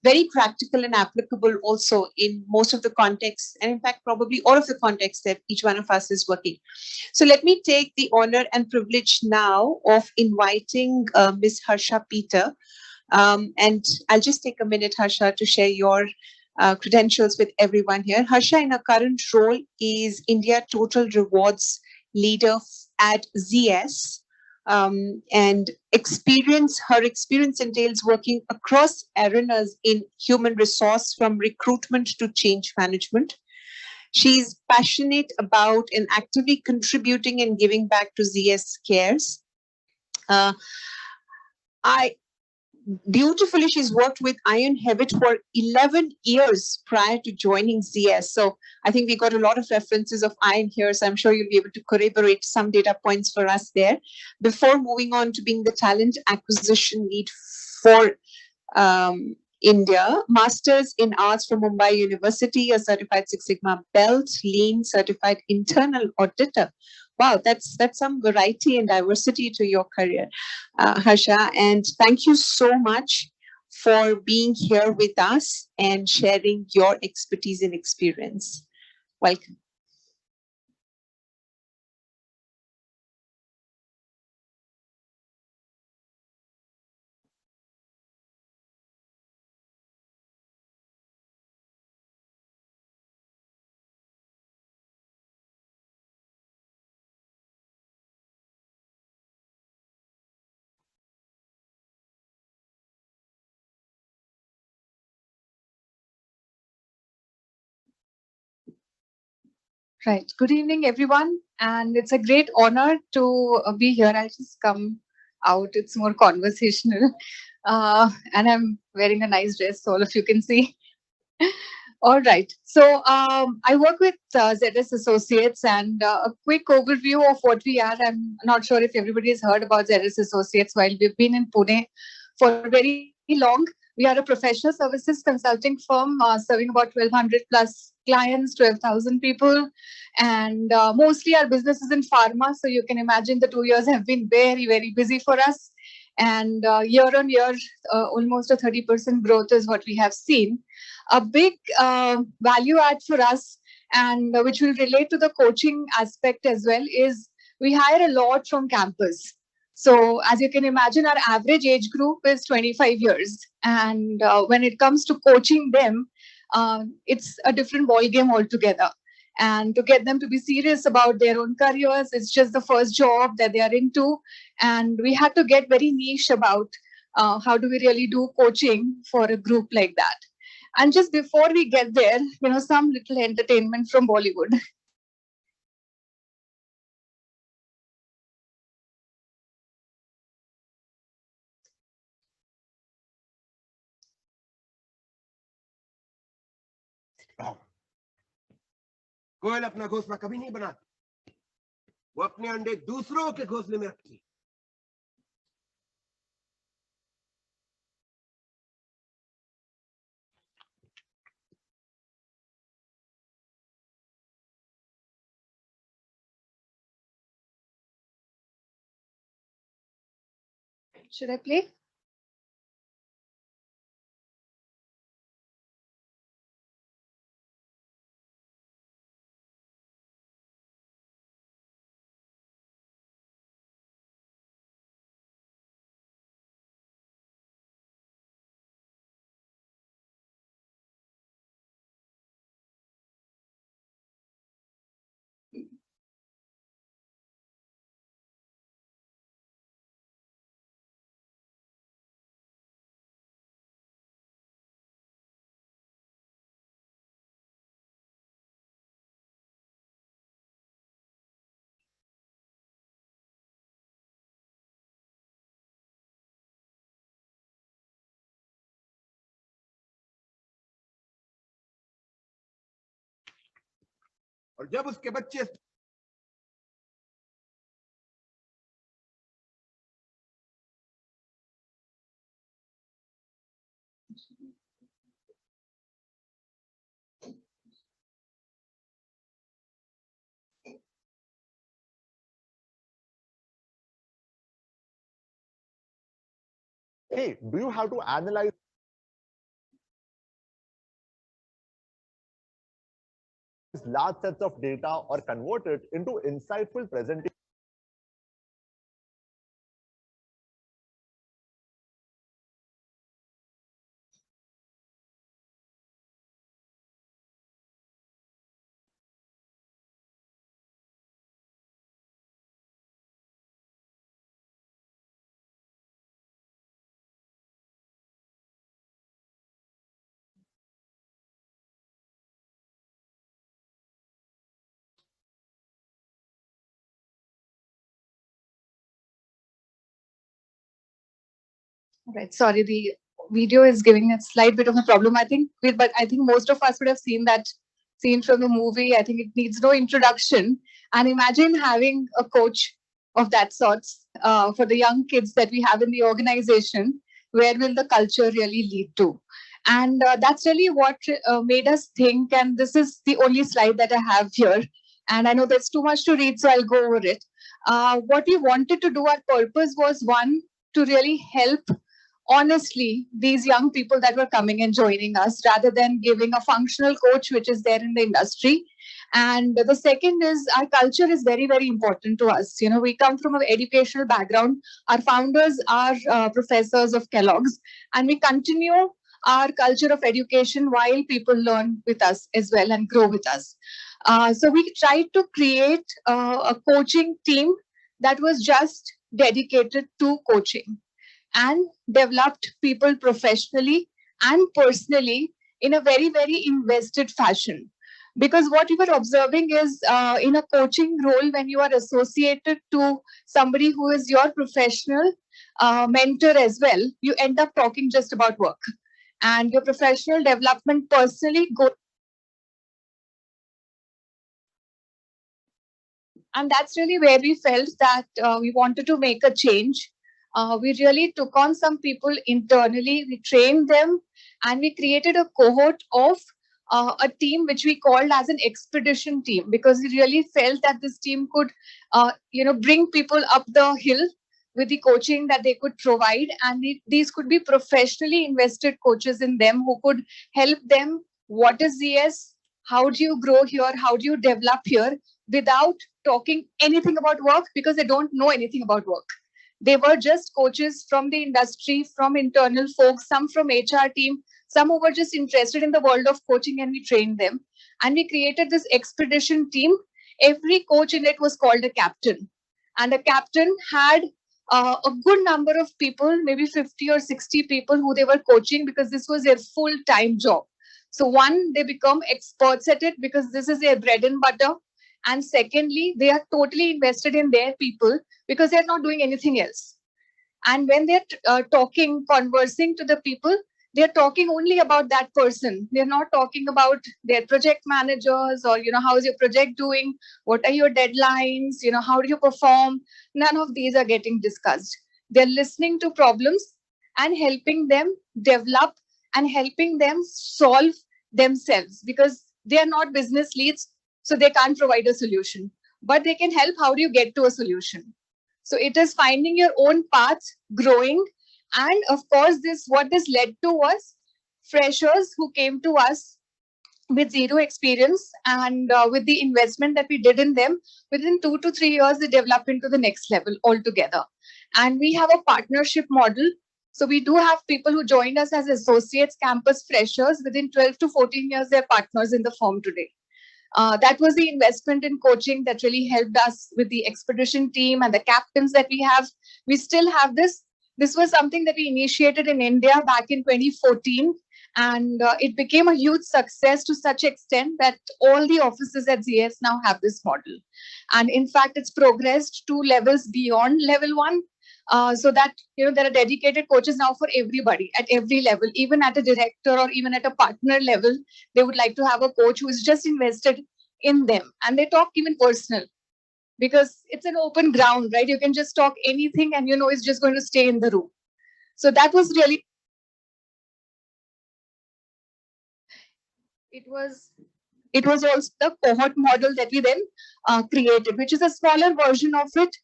very practical and applicable also in most of the contexts, and in fact, probably all of the contexts that each one of us is working. So let me take the honor and privilege now of inviting Ms. Harsha Peter. And I'll just take a minute, Harsha, to share your credentials with everyone here. Harsha, in her current role, is India Total Rewards Leader at ZS. And her experience entails working across arenas in human resource, from recruitment to change management. She's passionate about and actively contributing and giving back to ZS Cares. Beautifully, she's worked with Iron Habit for 11 years prior to joining ZS. So I think we got a lot of references of Iron here. So I'm sure you'll be able to corroborate some data points for us there. Before moving on to being the talent acquisition lead for India, Masters in Arts from Mumbai University, a certified Six Sigma belt, Lean certified internal auditor. Wow, that's some variety and diversity to your career, Harsha. And thank you so much for being here with us and sharing your expertise and experience. Welcome.
Right. Good evening, everyone. And it's a great honor to be here. I'll just come out. It's more conversational. And I'm wearing a nice dress, so all of you can see. All right. So I work with ZS Associates, and a quick overview of what we are. I'm not sure if everybody has heard about ZS Associates. While we've been in Pune for a very long. We are a professional services consulting firm serving about 1,200 plus clients, 12,000 people. And mostly our business is in pharma. So you can imagine the 2 years have been very, very busy for us. And year on year, almost a 30% growth is what we have seen. A big value add for us, and which will relate to the coaching aspect as well, is we hire a lot from campus. So as you can imagine, our average age group is 25 years. And when it comes to coaching them, it's a different ball game altogether. And to get them to be serious about their own careers, it's just the first job that they are into. And we had to get very niche about how do we really do coaching for a group like that. And just before we get there, some little entertainment from Bollywood.
कोयल अपना घोंसला कभी नहीं बनाती, वो अपने अंडे दूसरों के घोंसले में रखती।
Should I play?
और जब उसके बच्चे
Hey, do you have to analyze large sets of data or convert it into insightful presentation?
Right. Sorry, the video is giving a slight bit of a problem, I think. But I think most of us would have seen that scene from the movie. I think it needs no introduction. And imagine having a coach of that sort for the young kids that we have in the organization. Where will the culture really lead to? And that's really what made us think. And this is the only slide that I have here. And I know there's too much to read, so I'll go over it. What we wanted to do, our purpose was one, to really help honestly these young people that were coming and joining us, rather than giving a functional coach which is there in the industry. And the second is, our culture is very, very important to us. We come from an educational background. Our founders are professors of Kellogg's, and we continue our culture of education while people learn with us as well and grow with us. So we tried to create a coaching team that was just dedicated to coaching, and developed people professionally and personally in a very, very invested fashion. Because what we were observing is, in a coaching role, when you are associated to somebody who is your professional mentor as well, you end up talking just about work. And your professional development personally goes. And that's really where we felt that we wanted to make a change. we really took on some people internally, we trained them, and we created a cohort of a team which we called as an expedition team, because we really felt that this team could, bring people up the hill with the coaching that they could provide. And these could be professionally invested coaches in them who could help them. What is ZS? How do you grow here? How do you develop here without talking anything about work, because they don't know anything about work. They were just coaches from the industry, from internal folks, some from HR team, some who were just interested in the world of coaching, and we trained them. And we created this expedition team. Every coach in it was called a captain. And a captain had a good number of people, maybe 50 or 60 people who they were coaching, because this was their full-time job. So one, they become experts at it because this is their bread and butter. And secondly, they are totally invested in their people because they're not doing anything else. And when they're conversing to the people, they're talking only about that person. They're not talking about their project managers or, how is your project doing? What are your deadlines? How do you perform? None of these are getting discussed. They're listening to problems and helping them develop and helping them solve themselves, because they are not business leads. So they can't provide a solution, but they can help. How do you get to a solution? So it is finding your own path, growing. And of course, what this led to was freshers who came to us with zero experience, and with the investment that we did in them, within 2 to 3 years, they develop into the next level altogether. And we have a partnership model. So we do have people who joined us as associates, campus freshers. Within 12 to 14 years, they're partners in the firm today. That was the investment in coaching that really helped us with the expedition team and the captains that we have. We still have this. This was something that we initiated in India back in 2014. And it became a huge success to such extent that all the offices at ZS now have this model. And in fact, it's progressed 2 levels beyond level 1. So that, there are dedicated coaches now for everybody at every level, even at a director or even at a partner level. They would like to have a coach who is just invested in them. And they talk even personal, because it's an open ground, right? You can just talk anything and it's just going to stay in the room. So that was really, it was also the cohort model that we then created, which is a smaller version of it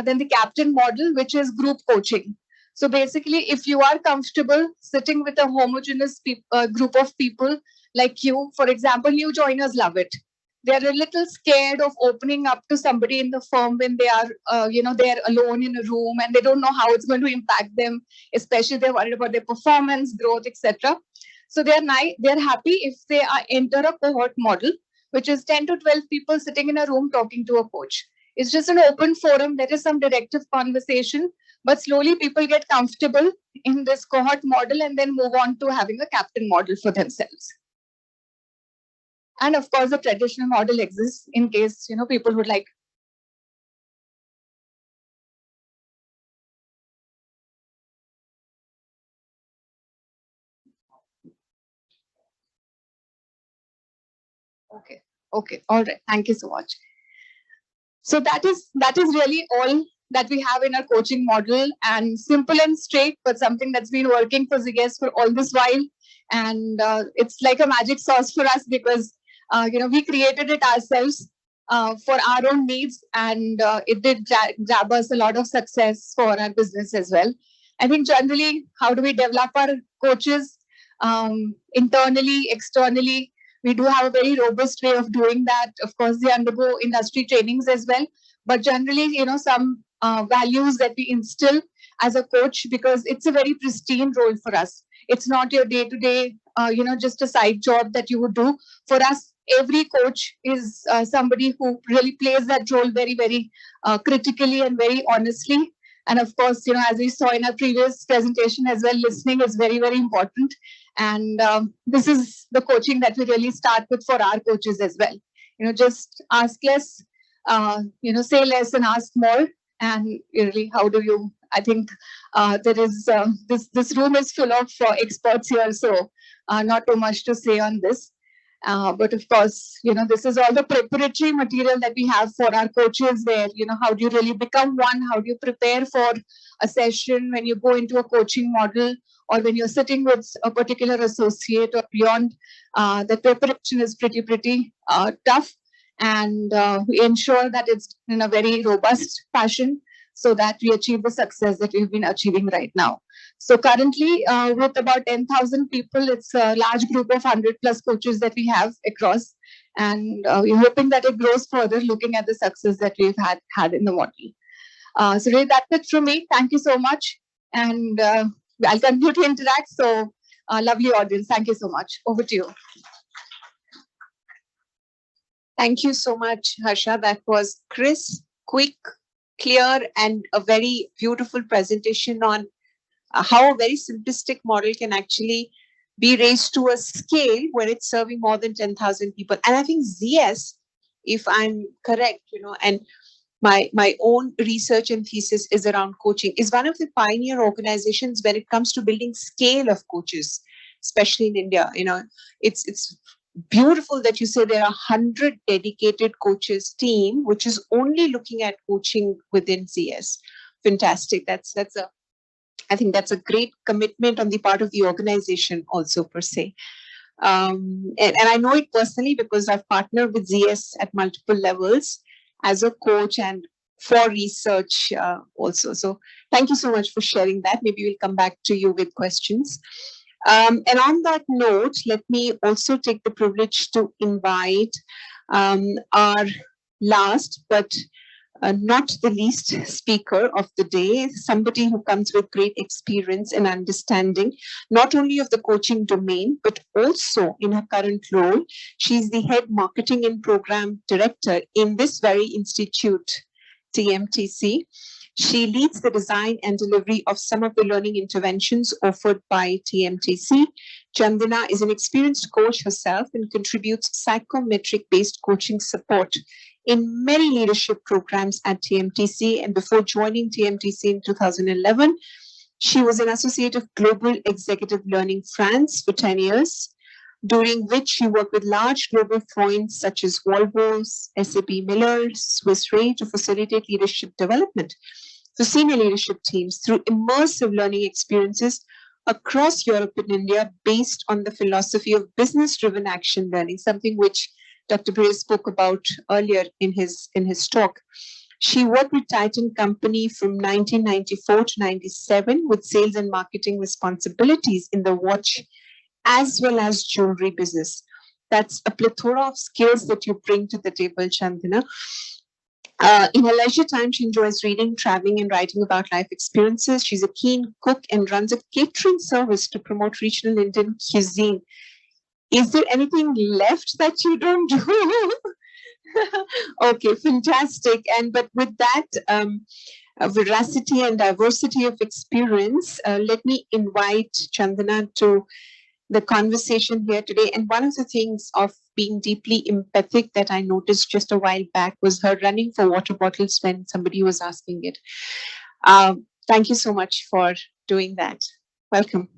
than the captain model, which is group coaching. So basically, if you are comfortable sitting with a homogeneous group of people like you, for example, new joiners love it. They're a little scared of opening up to somebody in the firm when they are, they're alone in a room and they don't know how it's going to impact them, especially they're worried about their performance, growth, etc. So they're happy if they enter a cohort model, which is 10 to 12 people sitting in a room talking to a coach. It's just an open forum. There is some directive conversation, but slowly people get comfortable in this cohort model and then move on to having a captain model for themselves. And of course, the traditional model exists in case, people would like. Okay. All right. Thank you so much. So that is really all that we have in our coaching model, and simple and straight, but something that's been working for ZS for all this while. And it's like a magic sauce for us, because we created it ourselves for our own needs, and it did grab us a lot of success for our business as well. I think generally, how do we develop our coaches internally, externally? We do have a very robust way of doing that. Of course, they undergo industry trainings as well. But generally, some values that we instill as a coach, because it's a very pristine role for us. It's not your day-to-day, just a side job that you would do. For us, every coach is somebody who really plays that role very, very critically and very honestly. And of course, as we saw in our previous presentation as well, listening is very, very important. And this is the coaching that we really start with for our coaches as well. Just ask less, say less and ask more. And really, how do you, I think there is, this room is full of experts here, so not too much to say on this. But of course, this is all the preparatory material that we have for our coaches where, how do you really become one? How do you prepare for a session when you go into a coaching model or when you're sitting with a particular associate or beyond? The preparation is pretty tough. And we ensure that it's in a very robust fashion so that we achieve the success that we've been achieving right now. So currently, with about 10,000 people, it's a large group of 100 plus coaches that we have across. And we're hoping that it grows further, looking at the success that we've had in the model. So really, that's it from me. Thank you so much. And I'll continue to interact. So lovely audience. Thank you so much. Over to you.
Thank you so much, Harsha. That was crisp, quick, clear, and a very beautiful presentation on how a very simplistic model can actually be raised to a scale where it's serving more than 10,000 people. And I think ZS, if I'm correct, and my own research and thesis is around coaching, is one of the pioneer organizations when it comes to building scale of coaches, especially in India. It's beautiful that you say there are 100 dedicated coaches team, which is only looking at coaching within ZS. Fantastic. I think that's a great commitment on the part of the organization also per se. And I know it personally because I've partnered with ZS at multiple levels as a coach and for research also. So thank you so much for sharing that. Maybe we'll come back to you with questions. And on that note, let me also take the privilege to invite our last but not the least speaker of the day, somebody who comes with great experience and understanding, not only of the coaching domain, but also in her current role. She's the head marketing and program director in this very institute, TMTC. She leads the design and delivery of some of the learning interventions offered by TMTC. Chandana is an experienced coach herself and contributes psychometric-based coaching support in many leadership programs at TMTC. And before joining TMTC in 2011, she was an associate of Global Executive Learning France for 10 years, during which she worked with large global clients such as Volvo, SAP Miller, Swiss Re to facilitate leadership development for senior leadership teams through immersive learning experiences across Europe and India based on the philosophy of business-driven action learning, something which Dr. Bray spoke about earlier in his talk. She worked with Titan Company from 1994 to 97 with sales and marketing responsibilities in the watch as well as jewelry business. That's a plethora of skills that you bring to the table, Chandana. In her leisure time, she enjoys reading, traveling, and writing about life experiences. She's a keen cook and runs a catering service to promote regional Indian cuisine. Is there anything left that you don't do? Okay, fantastic. But with that veracity and diversity of experience, let me invite Chandana to the conversation here today. And one of the things of being deeply empathic that I noticed just a while back was her running for water bottles when somebody was asking it. Thank you so much for doing that. Welcome.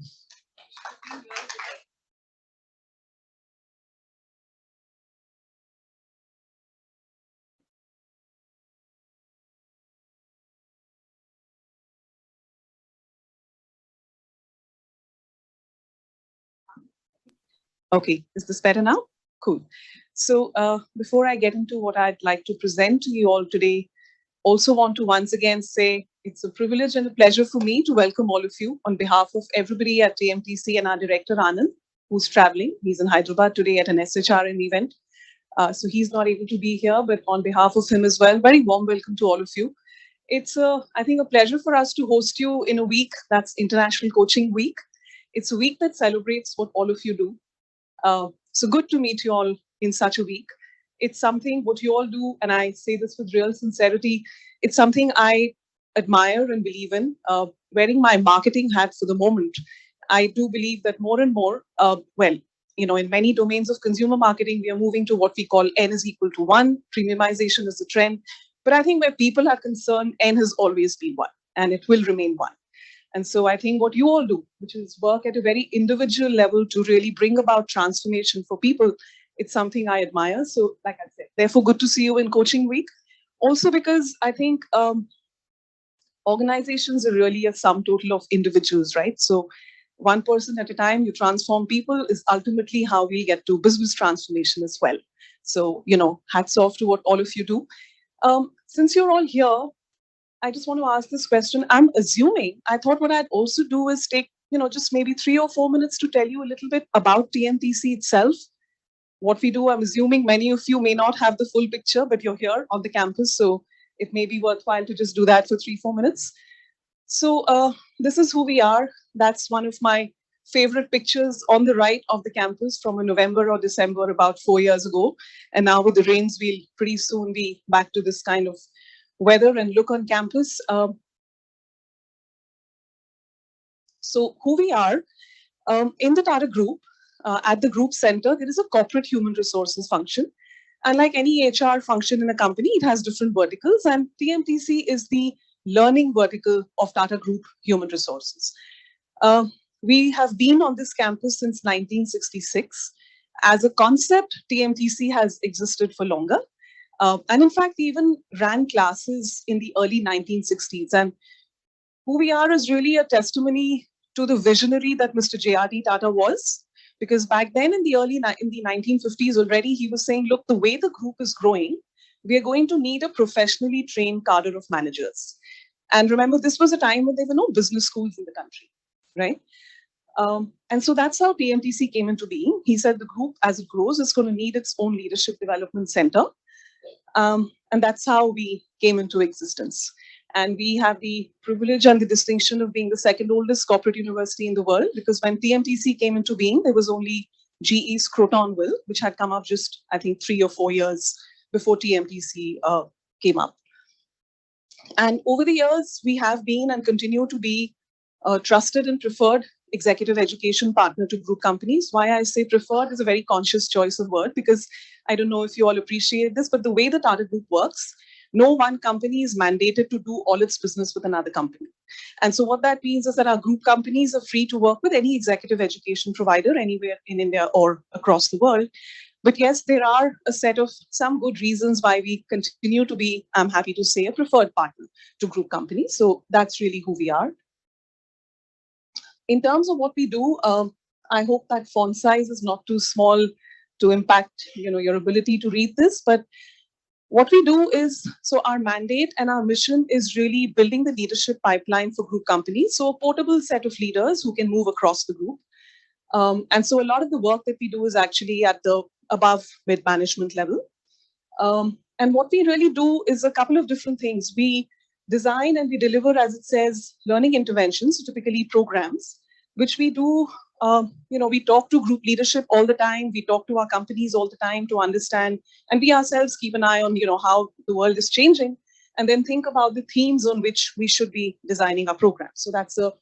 Okay, is this better now? Cool. So before I get into what I'd like to present to you all today, also want to once again say it's a privilege and a pleasure for me to welcome all of you on behalf of everybody at TMTC and our director Anand, who's traveling. He's in Hyderabad today at an SHRM event. So he's not able to be here, but on behalf of him as well, very warm welcome to all of you. It's, I think, a pleasure for us to host you in a week that's International Coaching Week. It's a week that celebrates what all of you do. So good to meet you all in such a week. It's something what you all do, and I say this with real sincerity, it's something I admire and believe in. Wearing my marketing hat for the moment, I do believe that more and more, in many domains of consumer marketing, we are moving to what we call N is equal to 1. Premiumization is the trend. But I think where people are concerned, N has always been 1, and it will remain 1. And so I think what you all do, which is work at a very individual level to really bring about transformation for people, It's something I admire. So, like I said, therefore, good to see you in Coaching Week. Also, because I think organizations are really a sum total of individuals, right? So, one person at a time, you transform people is ultimately how we get to business transformation as well. So, hats off to what all of you do. Since you're all here, I just want to ask this question. I'm assuming, I thought what I'd also do is take, just maybe 3 or 4 minutes to tell you a little bit about TMTC itself. What we do, I'm assuming many of you may not have the full picture, but you're here on the campus, so it may be worthwhile to just do that for 3-4 minutes. So this is who we are. That's one of my favorite pictures on the right of the campus from a November or December about 4 years ago. And now with the rains, we'll pretty soon be back to this kind of weather and look on campus. So who we are, in the Tata Group, at the group center, there is a corporate human resources function. And like any HR function in a company, it has different verticals, and TMTC is the learning vertical of Tata Group Human Resources. We have been on this campus since 1966. As a concept, TMTC has existed for longer. And in fact, we even ran classes in the early 1960s. And who we are is really a testimony to the visionary that Mr. J.R.D. Tata was. Because back then in the 1950s already, he was saying, look, the way the group is growing, we are going to need a professionally trained cadre of managers. And remember, this was a time when there were no business schools in the country, right? And so that's how TMTC came into being. He said the group, as it grows, is going to need its own leadership development center. And that's how we came into existence. And we have the privilege and the distinction of being the second oldest corporate university in the world, because when TMTC came into being, there was only GE's Crotonville, which had come up just, I think, 3 or 4 years before TMTC came up. And over the years, we have been and continue to be a trusted and preferred executive education partner to group companies. Why I say preferred is a very conscious choice of word, because I don't know if you all appreciate this, but the way the Tata Group works, no one company is mandated to do all its business with another company. And so what that means is that our group companies are free to work with any executive education provider anywhere in India or across the world. But yes, there are a set of some good reasons why we continue to be, I'm happy to say, a preferred partner to group companies. So that's really who we are. In terms of what we do, I hope that font size is not too small to impact your ability to read this. But what we do is, so our mandate and our mission is really building the leadership pipeline for group companies. So a portable set of leaders who can move across the group. And so a lot of the work that we do is actually at the above mid-management level. And what we really do is a couple of different things. We design and we deliver, as it says, learning interventions, typically programs, which we do. We talk to group leadership all the time. We talk to our companies all the time to understand, and we ourselves keep an eye on, how the world is changing, and then think about the themes on which we should be designing our programs. So that's a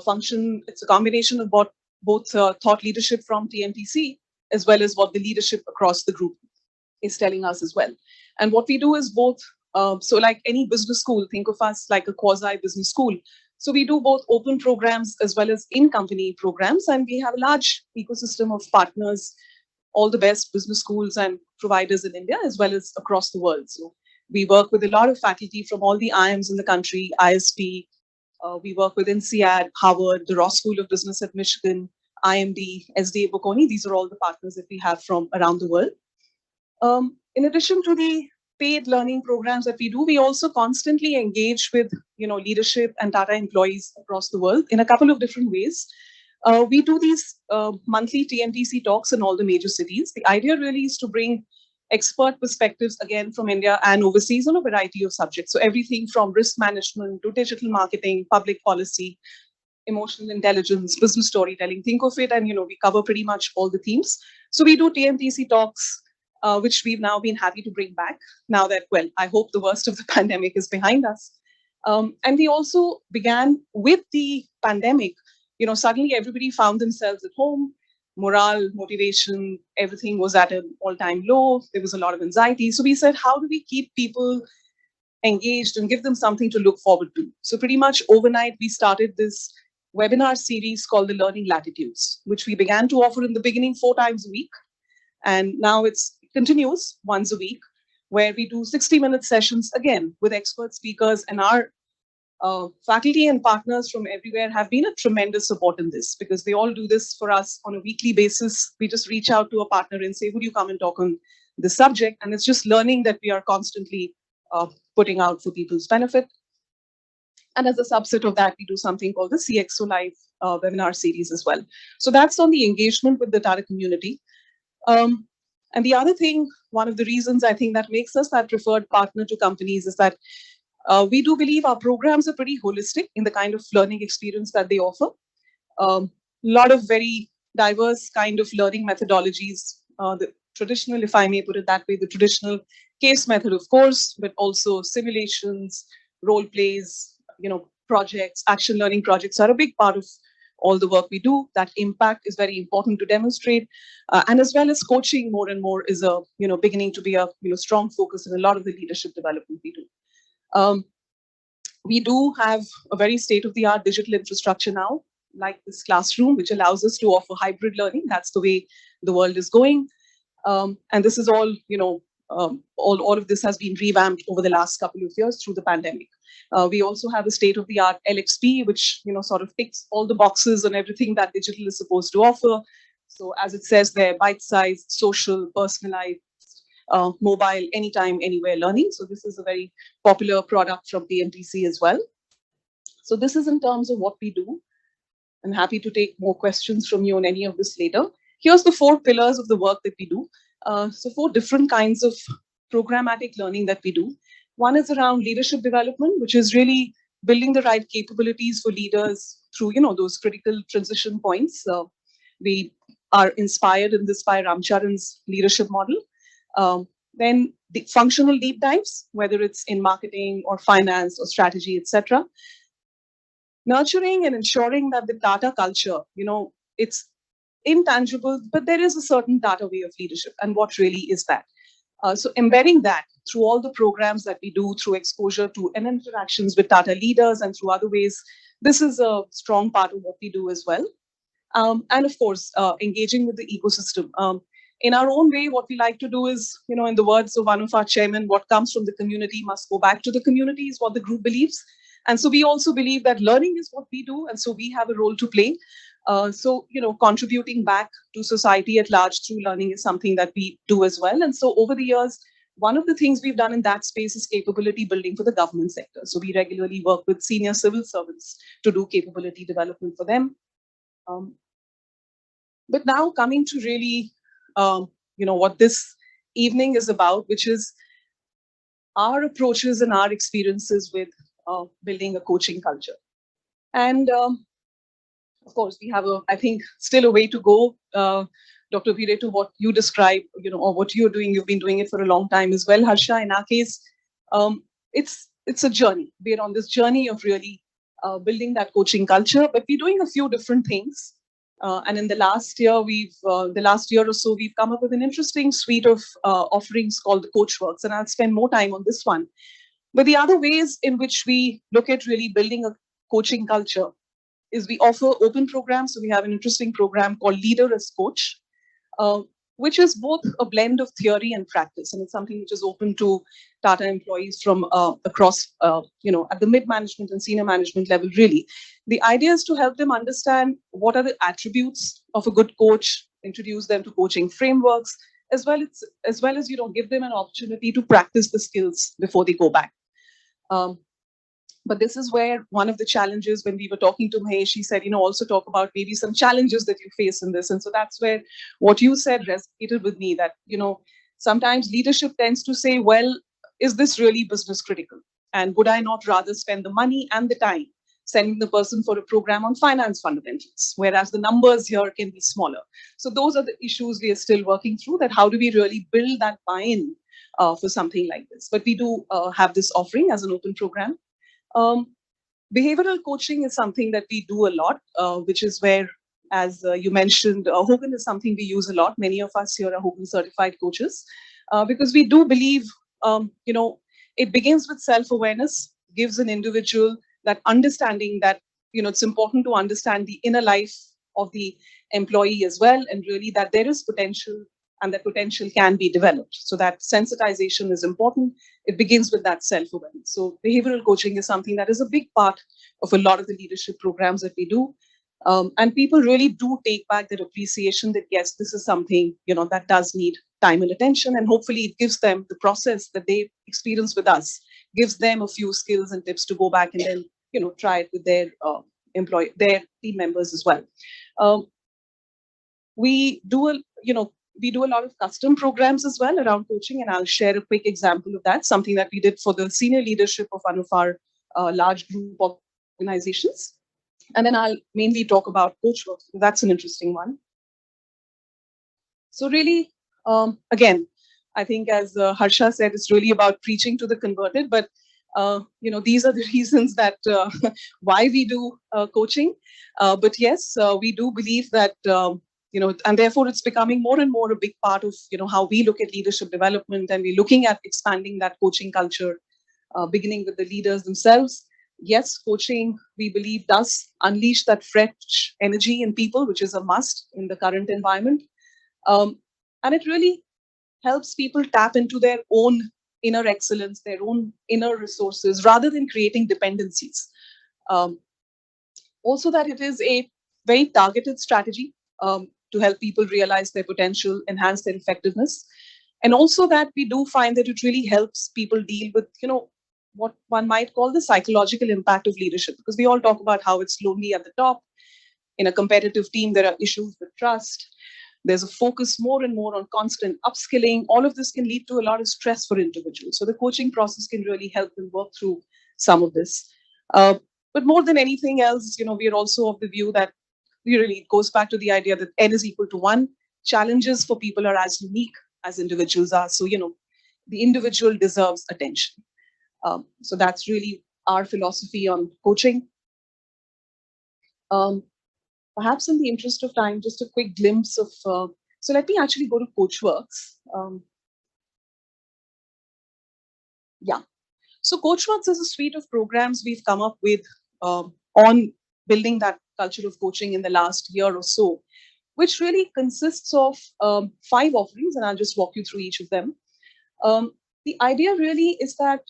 function. It's a combination of what both thought leadership from TMTC as well as what the leadership across the group is telling us as well. And what we do is both. So like any business school, think of us like a quasi business school. So we do both open programs as well as in-company programs, and we have a large ecosystem of partners, all the best business schools and providers in India, as well as across the world. So we work with a lot of faculty from all the IIMs in the country, ISP. We work with INSEAD, Harvard, the Ross School of Business at Michigan, IMD, SDA Bocconi. These are all the partners that we have from around the world. In addition to the paid learning programs that we do, we also constantly engage with leadership and Tata employees across the world in a couple of different ways. We do these monthly TMTC talks in all the major cities. The idea really is to bring expert perspectives, again, from India and overseas on a variety of subjects. So everything from risk management to digital marketing, public policy, emotional intelligence, business storytelling, think of it, and we cover pretty much all the themes. So we do TMTC talks, which we've now been happy to bring back now that, well, I hope the worst of the pandemic is behind us. And we also began with the pandemic, suddenly everybody found themselves at home, morale, motivation, everything was at an all-time low. There was a lot of anxiety. So we said, how do we keep people engaged and give them something to look forward to? So pretty much overnight, we started this webinar series called the Learning Latitudes, which we began to offer in the beginning 4 times a week. And now it continues once a week, where we do 60-minute sessions again with expert speakers, and our faculty and partners from everywhere have been a tremendous support in this, because they all do this for us on a weekly basis. We just reach out to a partner and say, would you come and talk on this subject? And it's just learning that we are constantly putting out for people's benefit. And as a subset of that, we do something called the CXO Live webinar series as well. So that's on the engagement with the Tata community. And the other thing, one of the reasons I think that makes us that preferred partner to companies is that we do believe our programs are pretty holistic in the kind of learning experience that they offer. A lot of very diverse kind of learning methodologies. The traditional, if I may put it that way, the traditional case method, of course, but also simulations, role plays, projects, action learning projects are a big part of all the work we do. That impact is very important to demonstrate. And as well as coaching more and more is beginning to be a strong focus in a lot of the leadership development we do. We do have a very state-of-the-art digital infrastructure now, like this classroom, which allows us to offer hybrid learning. That's the way the world is going. And this is all, all of this has been revamped over the last couple of years through the pandemic. We also have a state-of-the-art LXP, which, sort of ticks all the boxes on everything that digital is supposed to offer. So as it says there, bite-sized, social, personalized, mobile, anytime, anywhere learning. So this is a very popular product from PMTC as well. So this is in terms of what we do. I'm happy to take more questions from you on any of this later. Here's the 4 pillars of the work that we do. So 4 different kinds of programmatic learning that we do. One is around leadership development, which is really building the right capabilities for leaders through, those critical transition points. We are inspired in this by Ramcharan's leadership model. Then the functional deep dives, whether it's in marketing or finance or strategy, etc. Nurturing and ensuring that the Tata culture, it's intangible, but there is a certain Tata way of leadership. And what really is that? So embedding that through all the programs that we do, through exposure to and interactions with Tata leaders and through other ways, this is a strong part of what we do as well. And of course, engaging with the ecosystem. In our own way, what we like to do is, in the words of one of our chairmen, what comes from the community must go back to the community is what the group believes. And so we also believe that learning is what we do. And so we have a role to play. So, contributing back to society at large through learning is something that we do as well. And so over the years, one of the things we've done in that space is capability building for the government sector. So we regularly work with senior civil servants to do capability development for them. But now coming to really, what this evening is about, which is our approaches and our experiences with building a coaching culture. And of course, we have I think, still a way to go, Dr. Vire, to what you describe, or what you're doing. You've been doing it for a long time as well, Harsha. In our case, it's a journey. We're on this journey of really building that coaching culture, but we're doing a few different things. And in the last year or so, we've come up with an interesting suite of offerings called the Coachworks, and I'll spend more time on this one. But the other ways in which we look at really building a coaching culture is we offer open programs. So we have an interesting program called Leader as Coach, which is both a blend of theory and practice. And it's something which is open to Tata employees from across, at the mid-management and senior management level, really. The idea is to help them understand what are the attributes of a good coach, introduce them to coaching frameworks, as well as give them an opportunity to practice the skills before they go back. But this is where one of the challenges, when we were talking to Mahesh, he said, also talk about maybe some challenges that you face in this. And so that's where what you said resonated with me, that, sometimes leadership tends to say, well, is this really business critical? And would I not rather spend the money and the time sending the person for a program on finance fundamentals, whereas the numbers here can be smaller? So those are the issues we are still working through, that how do we really build that buy-in for something like this? But we do have this offering as an open program. Behavioral coaching is something that we do a lot, which is where, as you mentioned, Hogan is something we use a lot. Many of us here are Hogan certified coaches, because we do believe, it begins with self-awareness, gives an individual that understanding that, it's important to understand the inner life of the employee as well, and really that there is potential and that potential can be developed. So that sensitization is important. It begins with that self-awareness. So behavioral coaching is something that is a big part of a lot of the leadership programs that we do. And people really do take back their appreciation that, yes, this is something, that does need time and attention. And hopefully it gives them the process that they experience with us, gives them a few skills and tips to go back and then, try it with their their team members as well. We do a lot of custom programs as well around coaching, and I'll share a quick example of that, something that we did for the senior leadership of one of our large group organizations. And then I'll mainly talk about coach work. That's an interesting one. So really, again, I think as Harsha said, it's really about preaching to the converted, but these are the reasons that why we do coaching. But yes, we do believe that, and therefore it's becoming more and more a big part of, how we look at leadership development, and we're looking at expanding that coaching culture, beginning with the leaders themselves. Yes, coaching, we believe, does unleash that fresh energy in people, which is a must in the current environment. And it really helps people tap into their own inner excellence, their own inner resources, rather than creating dependencies. Also that it is a very targeted strategy to help people realize their potential, enhance their effectiveness. And also that we do find that it really helps people deal with, what one might call the psychological impact of leadership, because we all talk about how it's lonely at the top. In a competitive team, there are issues with trust. There's a focus more and more on constant upskilling. All of this can lead to a lot of stress for individuals. So the coaching process can really help them work through some of this. But more than anything else, we are also of the view that it goes back to the idea that N is equal to 1. Challenges for people are as unique as individuals are. So, the individual deserves attention. So that's really our philosophy on coaching. Perhaps in the interest of time, just a quick glimpse of, so let me actually go to CoachWorks. Yeah. So CoachWorks is a suite of programs we've come up with on building that culture of coaching in the last year or so, which really consists of 5 offerings, and I'll just walk you through each of them. The idea really is that,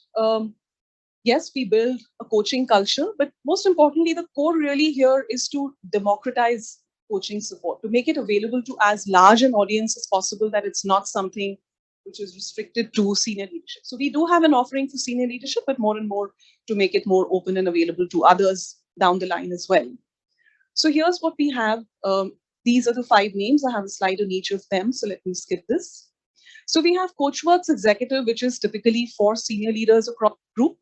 yes, we build a coaching culture, but most importantly, the core really here is to democratize coaching support, to make it available to as large an audience as possible, that it's not something which is restricted to senior leadership. So we do have an offering for senior leadership, but more and more to make it more open and available to others down the line as well. So here's what we have. These are the 5 names. I have a slide on each of them, so let me skip this. So we have CoachWorks Executive, which is typically for senior leaders across the group.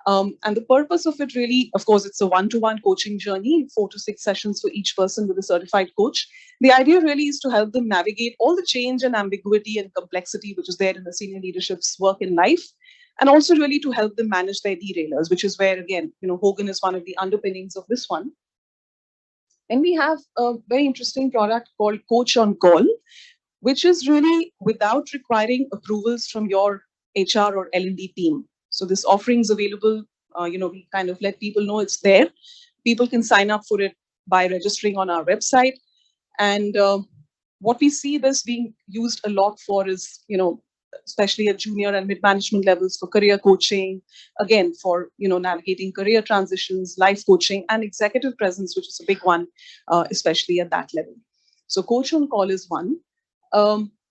And the purpose of it really, of course, it's a one-to-one coaching journey, 4 to 6 sessions for each person with a certified coach. The idea really is to help them navigate all the change and ambiguity and complexity which is there in the senior leadership's work in life, and also really to help them manage their derailers, which is where, again, Hogan is one of the underpinnings of this one. And we have a very interesting product called Coach on Call, which is really without requiring approvals from your HR or L&D team. So this offering is available, we kind of let people know it's there. People can sign up for it by registering on our website. And what we see this being used a lot for is, especially at junior and mid-management levels, for career coaching, again, for, navigating career transitions, life coaching, and executive presence, which is a big one, especially at that level. So Coach on Call is one.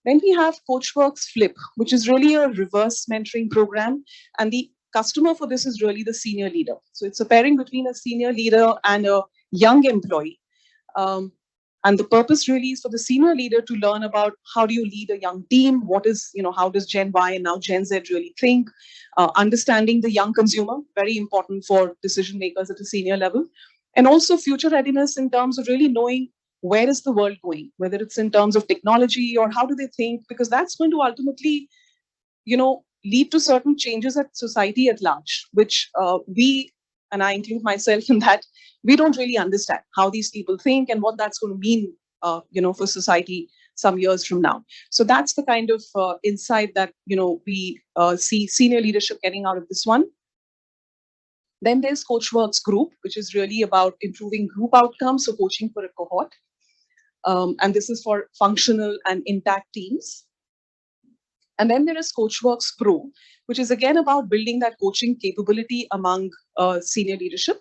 Then we have CoachWorks Flip, which is really a reverse mentoring program. And the customer for this is really the senior leader. So it's a pairing between a senior leader and a young employee. And the purpose really is for the senior leader to learn about how do you lead a young team? What is, how does Gen Y and now Gen Z really think? Understanding the young consumer, very important for decision makers at a senior level. And also future readiness in terms of really knowing where is the world going, whether it's in terms of technology or how do they think, because that's going to ultimately, lead to certain changes at society at large, which we, and I include myself in that, we don't really understand how these people think and what that's going to mean, for society some years from now. So that's the kind of insight that, we see senior leadership getting out of this one. Then there's CoachWorks Group, which is really about improving group outcomes, so coaching for a cohort. And this is for functional and intact teams. And then there is CoachWorks Pro, which is again about building that coaching capability among senior leadership.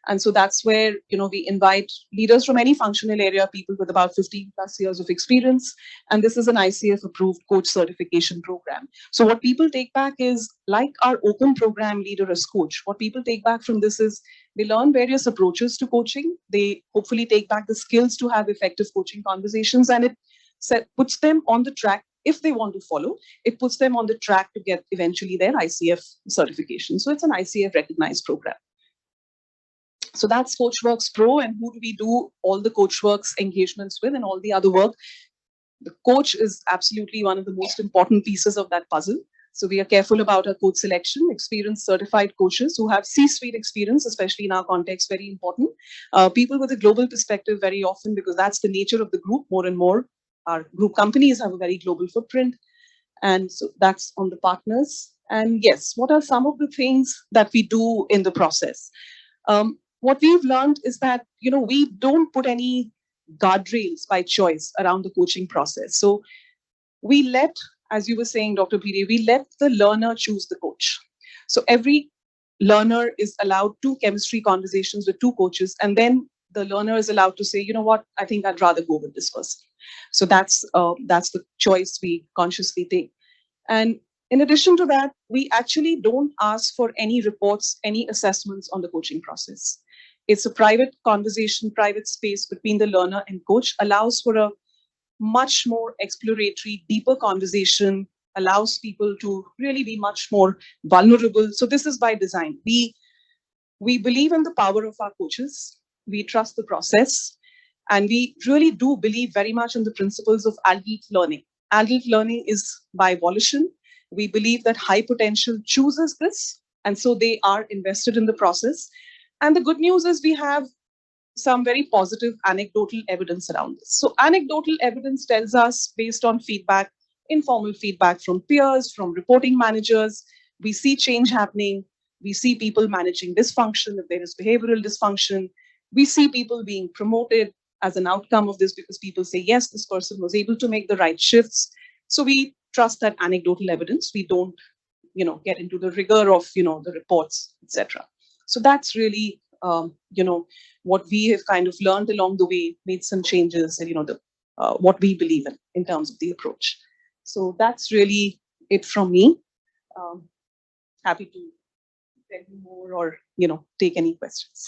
And so that's where, we invite leaders from any functional area, people with about 15 plus years of experience. And this is an ICF approved coach certification program. So what people take back is, like our open program Leader as Coach, what people take back from this is they learn various approaches to coaching. They hopefully take back the skills to have effective coaching conversations, and it puts them on the track. If they want to follow, it puts them on the track to get eventually their ICF certification. So it's an ICF recognized program. So that's CoachWorks Pro. And who do we do all the CoachWorks engagements with and all the other work? The coach is absolutely one of the most important pieces of that puzzle. So we are careful about our coach selection. Experienced certified coaches who have C-suite experience, especially in our context, very important. People with a global perspective very often, because that's the nature of the group. More and more our group companies have a very global footprint. And so that's on the partners. And yes, what are some of the things that we do in the process? What we've learned is that, we don't put any guardrails by choice around the coaching process. So we let, as you were saying, Dr. Pire, we let the learner choose the coach. So every learner is allowed 2 chemistry conversations with 2 coaches, and then the learner is allowed to say, what, I think I'd rather go with this person. So that's the choice we consciously take. And in addition to that, we actually don't ask for any reports, any assessments on the coaching process. It's a private conversation, private space between the learner and coach, allows for a much more exploratory, deeper conversation, allows people to really be much more vulnerable. So this is by design. We believe in the power of our coaches. We trust the process. And we really do believe very much in the principles of adult learning. Adult learning is by volition. We believe that high potential chooses this. And so they are invested in the process. And the good news is we have some very positive anecdotal evidence around this. So anecdotal evidence tells us, based on feedback, informal feedback from peers, from reporting managers, we see change happening. We see people managing dysfunction if there is behavioral dysfunction. We see people being promoted as an outcome of this because people say, yes, this person was able to make the right shifts. So we trust that anecdotal evidence. We don't, get into the rigor of, the reports, etc. So that's really, what we have kind of learned along the way, made some changes, and, what we believe in terms of the approach. So that's really it from me. Happy to tell you more or, take any questions.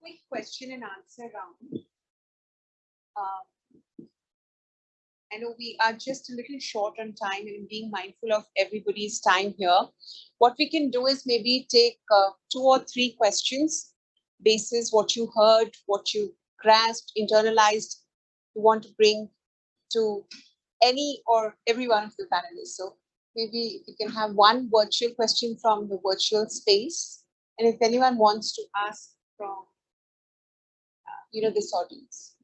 Quick question and answer round. I know we are just a little short on time, and being mindful of everybody's time here. What we can do is maybe take 2 or 3 questions, basis what you heard, what you grasped, internalized, you want to bring to any or every one of the panelists. So maybe we can have one virtual question from the virtual space. And if anyone wants to ask from this audience.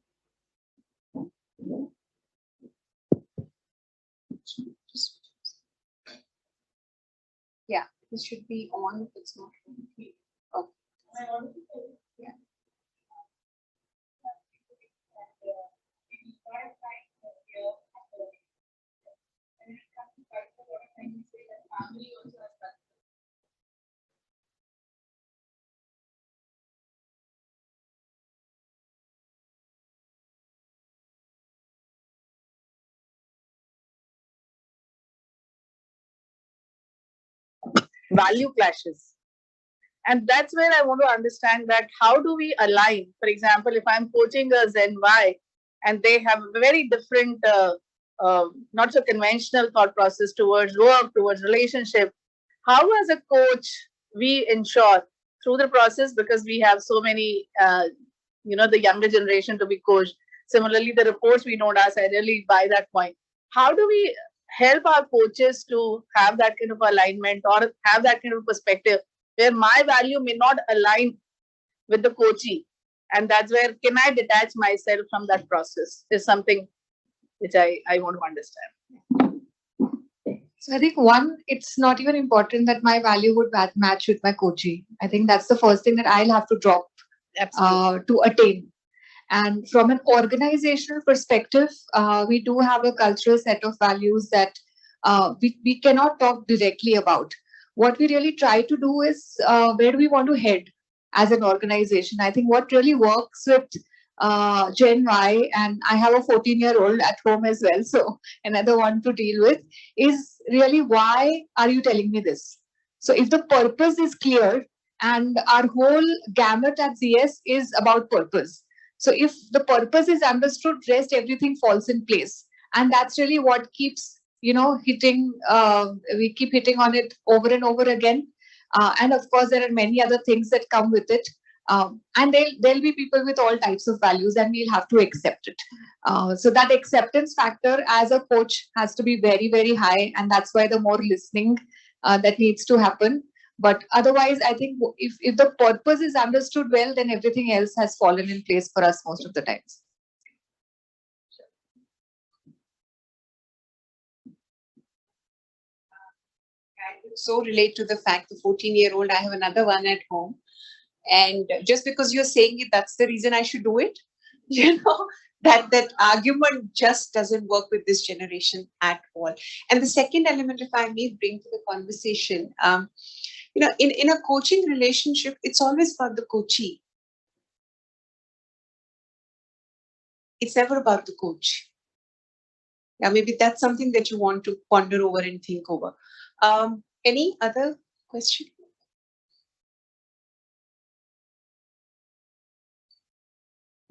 Yeah, this should be on if it's not on. Okay. Yeah.
Value clashes. And that's where I want to understand that how do we align? For example, if I'm coaching a Zen Y and they have a very different, not so conventional thought process towards work, towards relationship, how as a coach we ensure through the process, because we have so many, the younger generation to be coached. Similarly, the reports we don't ask, I really buy that point. How do we help our coaches to have that kind of alignment or have that kind of perspective where my value may not align with the coachee? And that's where can I detach myself from that process is something which I want to understand.
So I think one, it's not even important that my value would match with my coaching. I think that's the first thing that I'll have to drop to attain. And from an organizational perspective, we do have a cultural set of values that we cannot talk directly about. What we really try to do is where do we want to head as an organization? I think what really works with Gen Y, and I have a 14-year-old at home as well, so another one to deal with, is really why are you telling me this? So if the purpose is clear, and our whole gamut at ZS is about purpose. So if the purpose is understood, rest everything falls in place. And that's really what keeps, hitting, we keep hitting on it over and over again. And of course, there are many other things that come with it. And there'll be people with all types of values, and we'll have to accept it. So that acceptance factor as a coach has to be very, very high. And that's why the more listening that needs to happen. But otherwise, I think if the purpose is understood well, then everything else has fallen in place for us most of the times.
I would so relate to the fact the 14-year-old, I have another one at home. And just because you're saying it, that's the reason I should do it. That argument just doesn't work with this generation at all. And the second element, if I may bring to the conversation, in a coaching relationship, it's always about the coachee. It's never about the coach. Yeah, maybe that's something that you want to ponder over and think over. Any other question?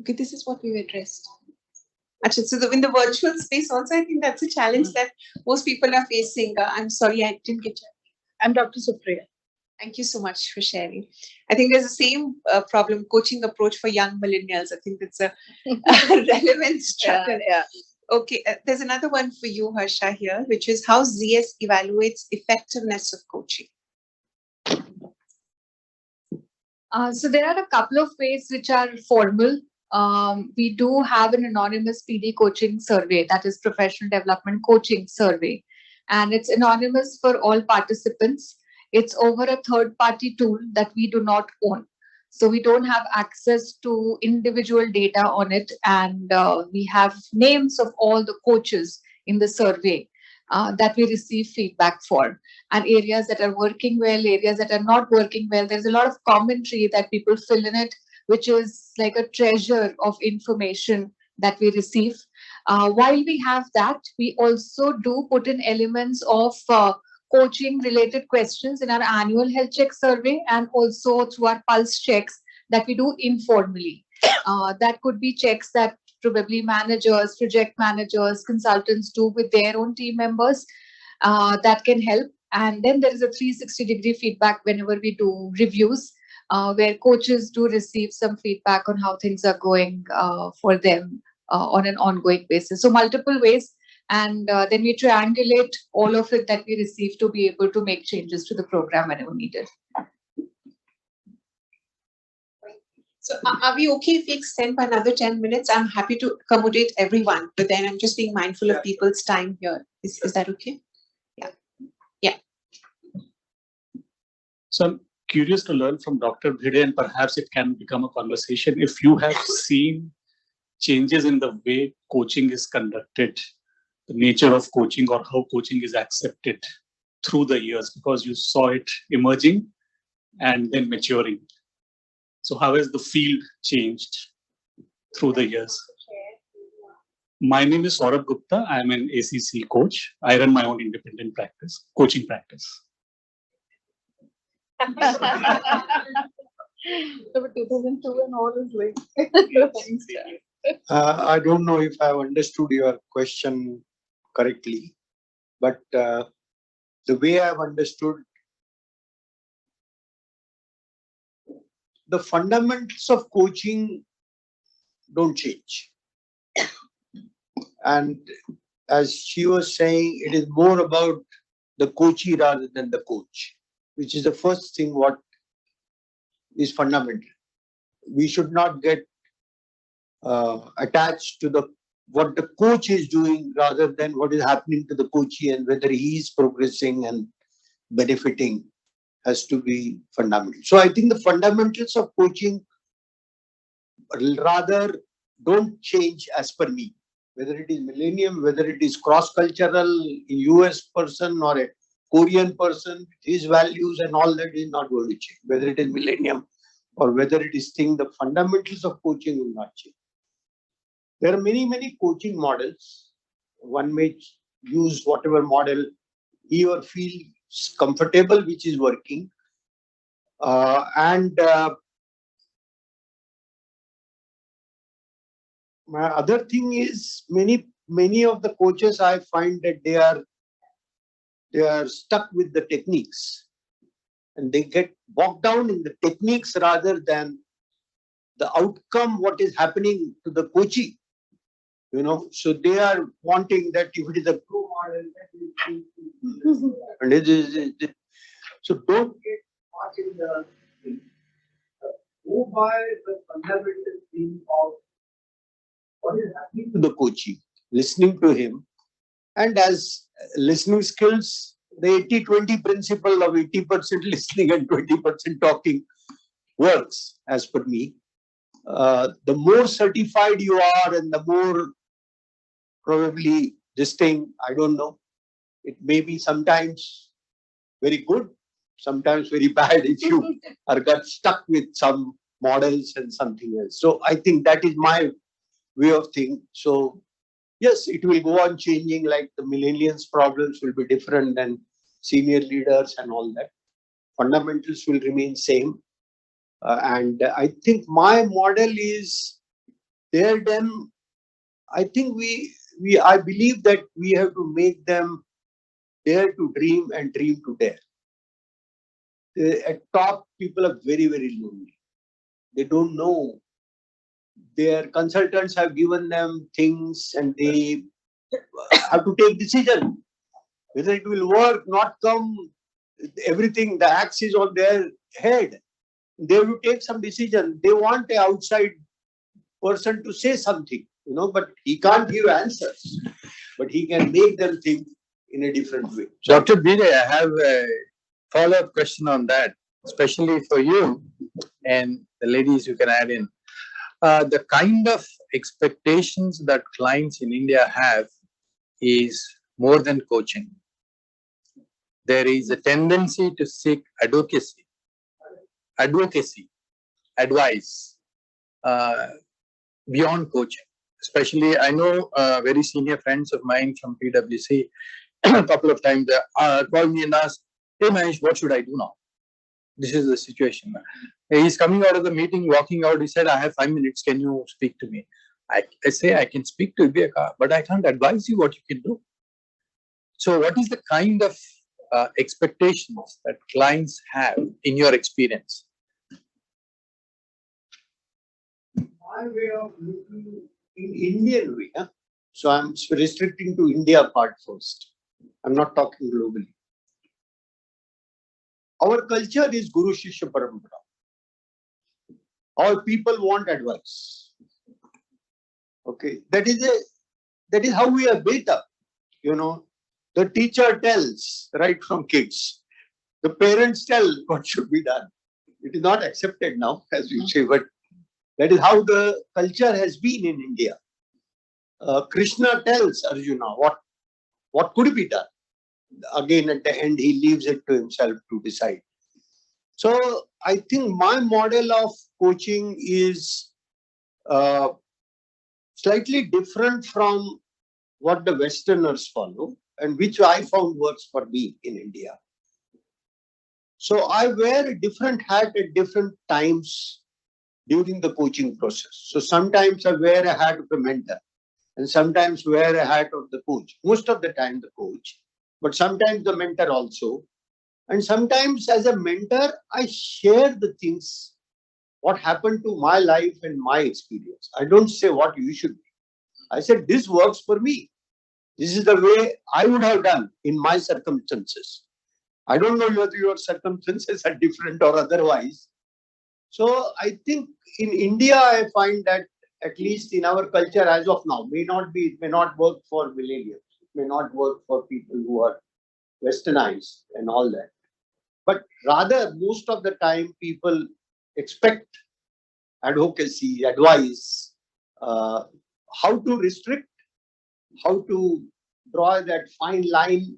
Okay, this is what we've addressed. Actually, so in the virtual space also, I think that's a challenge that most people are facing. I'm sorry, I didn't get you.
I'm Dr. Supriya.
Thank you so much for sharing. I think there's the same problem, coaching approach for young millennials. I think that's a relevant struggle.
Yeah.
Okay, there's another one for you, Harsha, here, which is how ZS evaluates effectiveness of coaching.
So there are a couple of ways which are formal. We do have an anonymous PD coaching survey, that is professional development coaching survey, and it's anonymous for all participants. It's over a third-party tool that we do not own. So we don't have access to individual data on it. And we have names of all the coaches in the survey that we receive feedback for, and areas that are working well, areas that are not working well. There's a lot of commentary that people fill in it, which is like a treasure of information that we receive. While we have that, we also do put in elements of coaching related questions in our annual health check survey, and also through our pulse checks that we do informally. That could be checks that probably managers, project managers, consultants do with their own team members that can help. And then there is a 360-degree feedback whenever we do reviews, where coaches do receive some feedback on how things are going for them on an ongoing basis. So multiple ways. And then we triangulate all of it that we receive to be able to make changes to the program whenever needed.
So are we okay if we extend by another 10 minutes? I'm happy to accommodate everyone, but then I'm just being mindful of people's time here. Is that okay? Yeah. Yeah.
So I'm curious to learn from Dr. Bhide, and perhaps it can become a conversation. If you have seen changes in the way coaching is conducted, the nature of coaching, or how coaching is accepted through the years, because you saw it emerging and then maturing. So how has the field changed through the years? My name is Saurabh Gupta. I'm an ACC coach. I run my own independent practice, coaching practice.
So 2002 and all is like.
I don't know if I have understood your question correctly, but the way I have understood, the fundamentals of coaching don't change. And as she was saying, it is more about the coachee rather than the coach, which is the first thing what is fundamental. We should not get attached to the what the coach is doing rather than what is happening to the coachee, and whether he is progressing and benefiting has to be fundamental. So I think the fundamentals of coaching rather don't change as per me. Whether it is millennium, whether it is cross-cultural, US person or a Korean person, his values and all that is not going to change. Whether it is millennium or whether it is thing, the fundamentals of coaching will not change. There are many coaching models. One may use whatever model he or feels comfortable, which is working. My other thing is many of the coaches, I find that they are stuck with the techniques, and they get bogged down in the techniques rather than the outcome, what is happening to the coachee. So they are wanting that if it is a pro model, and so don't get much in the thing. Go by the fundamental thing of what is happening to the coachee, listening to him, and as listening skills, the 80-20 principle of 80% listening and 20% talking works as per me. The more certified you are and the more probably this thing, I don't know, it may be sometimes very good, sometimes very bad if you are got stuck with some models and something else. So I think that is my way of thinking. So yes, it will go on changing, like the millennials problems will be different than senior leaders and all that. Fundamentals will remain same. And I think my model is there. Then I think I believe that we have to make them dare to dream and dream to dare. At top, people are very lonely. They don't know. Their consultants have given them things and they have to take decision. Whether it will work, not come, everything, the axe is on their head. They will take some decision. They want an outside person to say something, but he can't give answers. But he can make them think in a different way.
Dr. Bide, I have a follow-up question on that, especially for you and the ladies you can add in. The kind of expectations that clients in India have is more than coaching. There is a tendency to seek advocacy, advice beyond coaching. Especially, I know very senior friends of mine from PwC, a couple of times they called me and asked, "Hey Mahesh, what should I do now? This is the situation." He's coming out of the meeting, walking out, he said, "I have 5 minutes, can you speak to me?" I say, "I can speak to you, but I can't advise you what you can do." So what is the kind of expectations that clients have in your experience?
My way of looking in Indian way, so I'm restricting to India part first. I'm not talking globally. Our culture is Guru Shishya Parampara. Our people want advice. Okay, that is how we are built up. The teacher tells right from kids. The parents tell what should be done. It is not accepted now, as you say, but that is how the culture has been in India. Krishna tells Arjuna what could be done. Again, at the end, he leaves it to himself to decide. So I think my model of coaching is slightly different from what the Westerners follow and which I found works for me in India. So I wear a different hat at different times during the coaching process. So sometimes I wear a hat of a mentor and sometimes wear a hat of the coach. Most of the time the coach, but sometimes the mentor also. And sometimes as a mentor, I share the things, what happened to my life and my experience. I don't say what you should be. I said, this works for me. This is the way I would have done in my circumstances. I don't know whether your circumstances are different or otherwise. So I think in India, I find that at least in our culture as of now, it may not work for millennials. It may not work for people who are westernized and all that. But rather, most of the time, people expect advocacy, advice, how to restrict, how to draw that fine line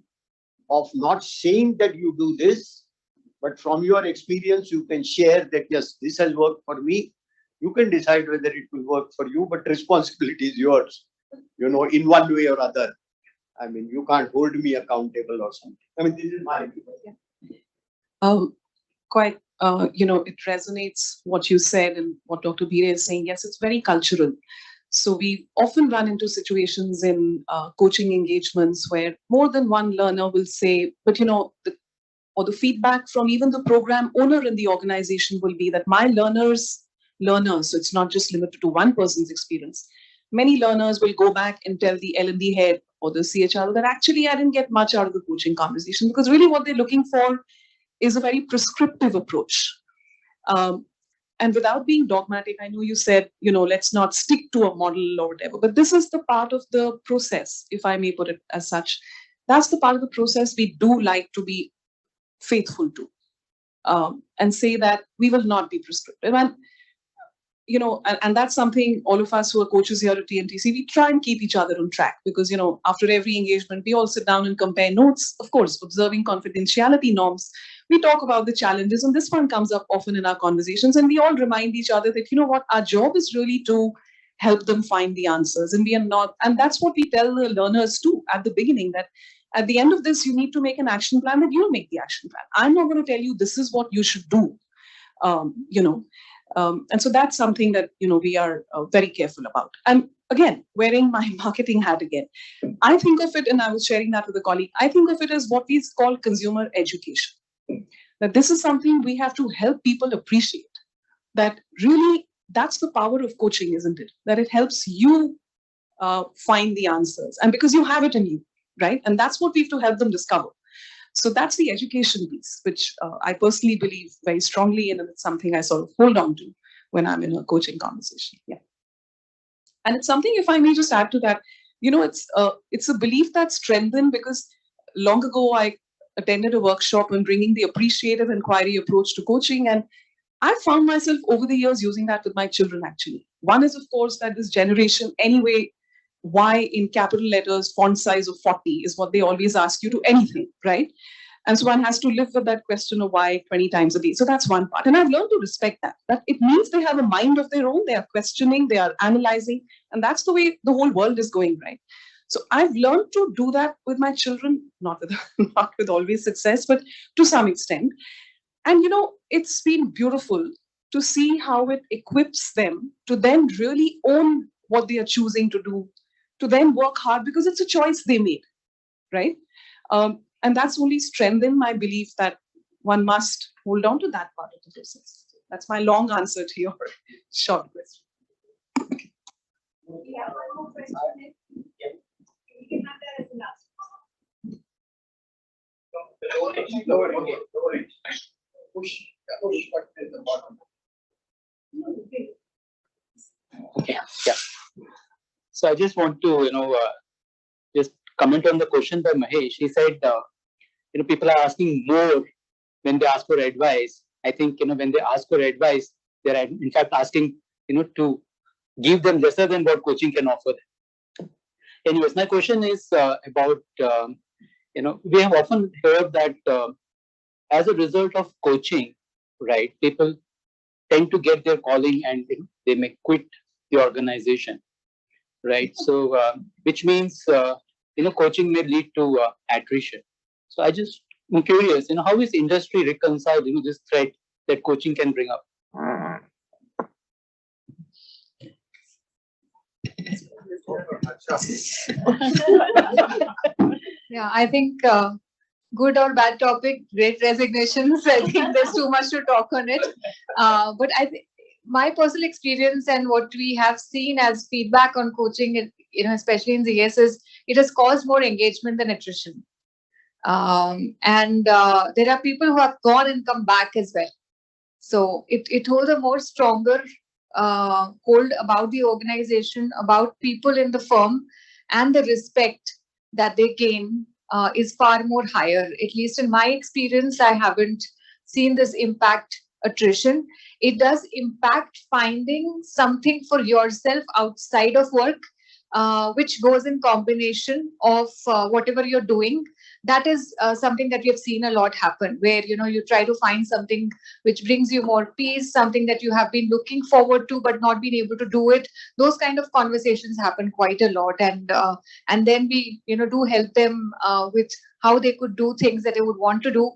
of not saying that you do this, but from your experience, you can share that, yes, this has worked for me. You can decide whether it will work for you, but responsibility is yours, in one way or other. I mean, you can't hold me accountable or something. I mean, this is my view.
Quite, it resonates what you said and what Dr. Bhire is saying. Yes, it's very cultural. So we often run into situations in coaching engagements where more than one learner will say, but the feedback from even the program owner in the organization will be that my learners, so it's not just limited to one person's experience. Many learners will go back and tell the L&D head or the CHR that actually I didn't get much out of the coaching conversation, because really what they're looking for is a very prescriptive approach. And without being dogmatic, I know you said, let's not stick to a model or whatever, but this is the part of the process, if I may put it as such. That's the part of the process we do like to be faithful to, and say that we will not be prescriptive. And, and that's something all of us who are coaches here at TNTC, we try and keep each other on track, because, after every engagement, we all sit down and compare notes, of course, observing confidentiality norms. We talk about the challenges, and this one comes up often in our conversations, and we all remind each other that, our job is really to help them find the answers, and we are not, and that's what we tell the learners too at the beginning, that at the end of this, you need to make an action plan, that you'll make the action plan. I'm not going to tell you this is what you should do, and so that's something that, we are very careful about. And again, wearing my marketing hat again, I think of it, and I was sharing that with a colleague, I think of it as what we call consumer education. That this is something we have to help people appreciate, that really that's the power of coaching, isn't it? That it helps you find the answers, and because you have it in you, right? And that's what we have to help them discover. So that's the education piece, which I personally believe very strongly in, and it's something I sort of hold on to when I'm in a coaching conversation. Yeah. And it's something, if I may just add to that, it's a belief that's strengthened, because long ago I attended a workshop on bringing the appreciative inquiry approach to coaching, and I found myself over the years using that with my children, actually. One is, of course, that this generation, anyway, why in capital letters, font size of 40 is what they always ask you to anything, right? And so one has to live with that question of why 20 times a day. So that's one part. And I've learned to respect that. That it means they have a mind of their own, they are questioning, they are analyzing, and that's the way the whole world is going, right? So I've learned to do that with my children, not with always success, but to some extent. And, it's been beautiful to see how it equips them to then really own what they are choosing to do, to then work hard, because it's a choice they made, right? And that's only strengthened my belief that one must hold on to that part of the process. That's my long answer to your short question. We have one more question. We can have that as the last.
Lower it. Push button at the bottom.
Okay. Yeah. So I just want to, just comment on the question by Mahesh. He said, people are asking more when they ask for advice. I think, when they ask for advice, they're in fact asking, to give them lesser than what coaching can offer them. Anyways, my question is about, we have often heard that as a result of coaching, right, people tend to get their calling and they may quit the organization, right? So, which means, coaching may lead to attrition. So I'm curious, how is industry reconciled, this threat that coaching can bring up?
Yeah, I think good or bad topic, great resignations. I think there's too much to talk on it. But I think my personal experience and what we have seen as feedback on coaching, especially in ZS, is it has caused more engagement than attrition. And there are people who have gone and come back as well. So it holds a more stronger hold about the organization, about people in the firm, and the respect that they gain is far more higher. At least in my experience, I haven't seen this impact attrition. It does impact finding something for yourself outside of work, which goes in combination of whatever you're doing. That is something that we have seen a lot happen, where you try to find something which brings you more peace, something that you have been looking forward to but not been able to do it. Those kind of conversations happen quite a lot, and then we do help them with how they could do things that they would want to do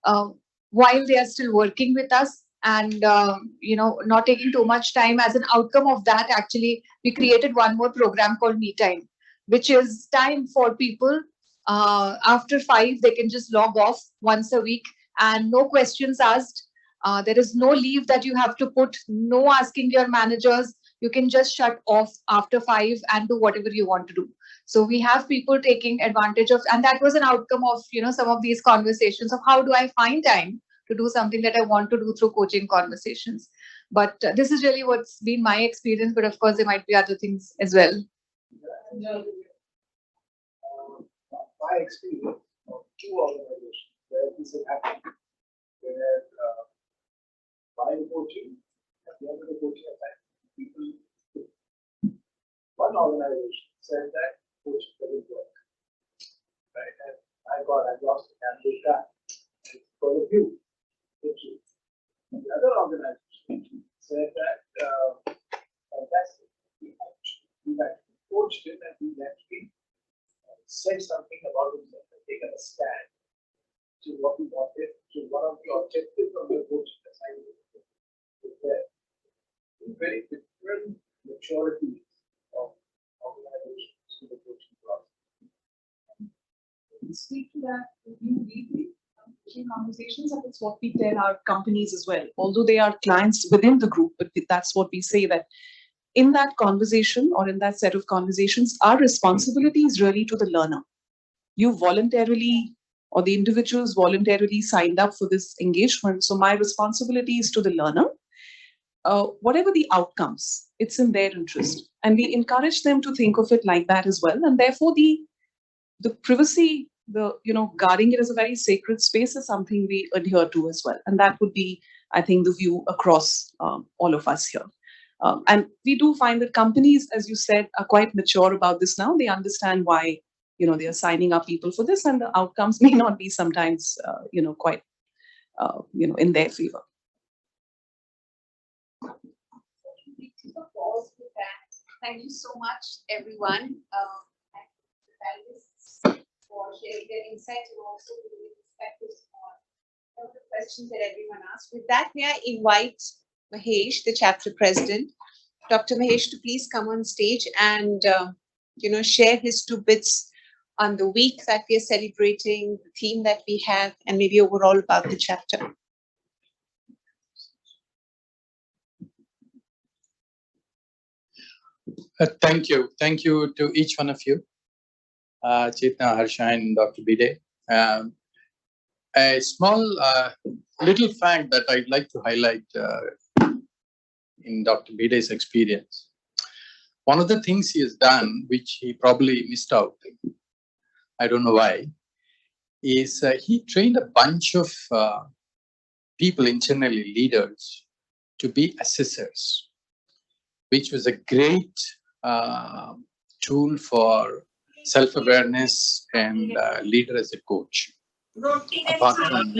uh, while they are still working with us, and not taking too much time. As an outcome of that, actually, we created one more program called Me Time, which is time for people. After 5, they can just log off once a week and no questions asked. There is no leave that you have to put, no asking your managers. You can just shut off after 5 and do whatever you want to do. So we have people taking advantage of, and that was an outcome of some of these conversations of how do I find time to do something that I want to do through coaching conversations. But this is really what's been my experience. But of course, there might be other things as well.
My experience of 2 organizations where this has happened, where while coaching, at the end of the coaching assignment, people, one organization said that coaching doesn't work, right? And I lost a candidate guy because of you. And the other organization said that fantastic, we actually coached him and we actually said something about himself and taken a stand to what he wanted, to one of the objectives of the coaching assignment. Very different maturity of organizations to the coaching process.
Speak to that deeply. Coaching conversations, and it's what we tell our companies as well. Although they are clients within the group, but that's what we say, that in that conversation or in that set of conversations, our responsibility is really to the learner. You voluntarily, or the individuals voluntarily signed up for this engagement. So my responsibility is to the learner. Whatever the outcomes, it's in their interest. And we encourage them to think of it like that as well. And therefore the privacy, guarding it as a very sacred space is something we adhere to as well. And that would be, I think, the view across all of us here. And we do find that companies, as you said, are quite mature about this now. They understand why, they are signing up people for this, and the outcomes may not be sometimes, quite, in their favor.
Thank you so much, everyone. Thank you to the panelists for sharing their insights and also giving perspectives on the questions that everyone asked. With that, may I invite Mahesh, the chapter president, Dr. Mahesh, to please come on stage and share his 2 bits on the week that we are celebrating, the theme that we have, and maybe overall about the chapter.
Thank you. Thank you to each one of you, Chetna, Harsha, and Dr. Bide. A small little fact that I'd like to highlight in Dr. Bide's experience. One of the things he has done, which he probably missed out, I don't know why, is he trained a bunch of people, internally leaders, to be assessors, which was a great tool for self-awareness and leader as a coach. Apart from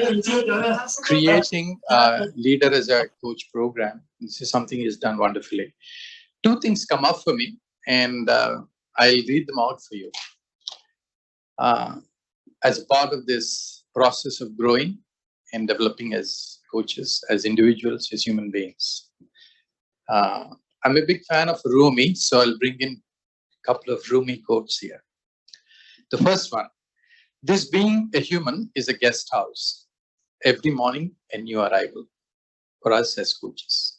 creating a leader as a coach program, this is something he's done wonderfully. 2 things come up for me, and I'll read them out for you. As part of this process of growing and developing as coaches, as individuals, as human beings, I'm a big fan of Rumi, so I'll bring in a couple of Rumi quotes here. The first one: this being a human is a guest house. Every morning, a new arrival for us as coaches.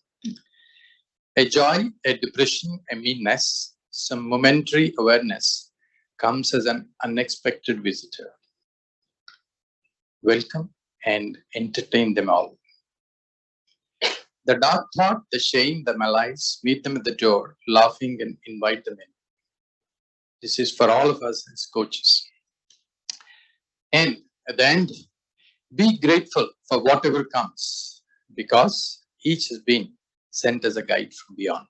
A joy, a depression, a meanness, some momentary awareness comes as an unexpected visitor. Welcome and entertain them all. The dark thought, the shame, the malice, meet them at the door, laughing and invite them in. This is for all of us as coaches. And at the end, be grateful for whatever comes, because each has been sent as a guide from beyond.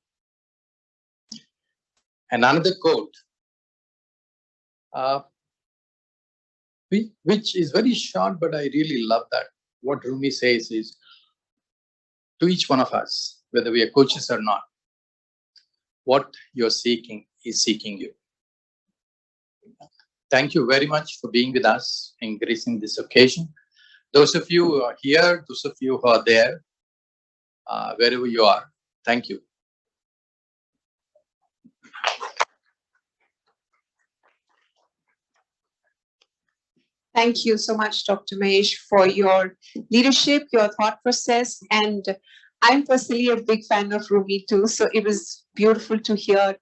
And another quote, which is very short, but I really love that. What Rumi says is, to each one of us, whether we are coaches or not, what you're seeking is seeking you. Thank you very much for being with us in gracing this occasion. Those of you who are here, those of you who are there, wherever you are, thank you.
Thank you so much, Dr. Mahesh, for your leadership, your thought process. And I'm personally a big fan of Rumi too. So it was beautiful to hear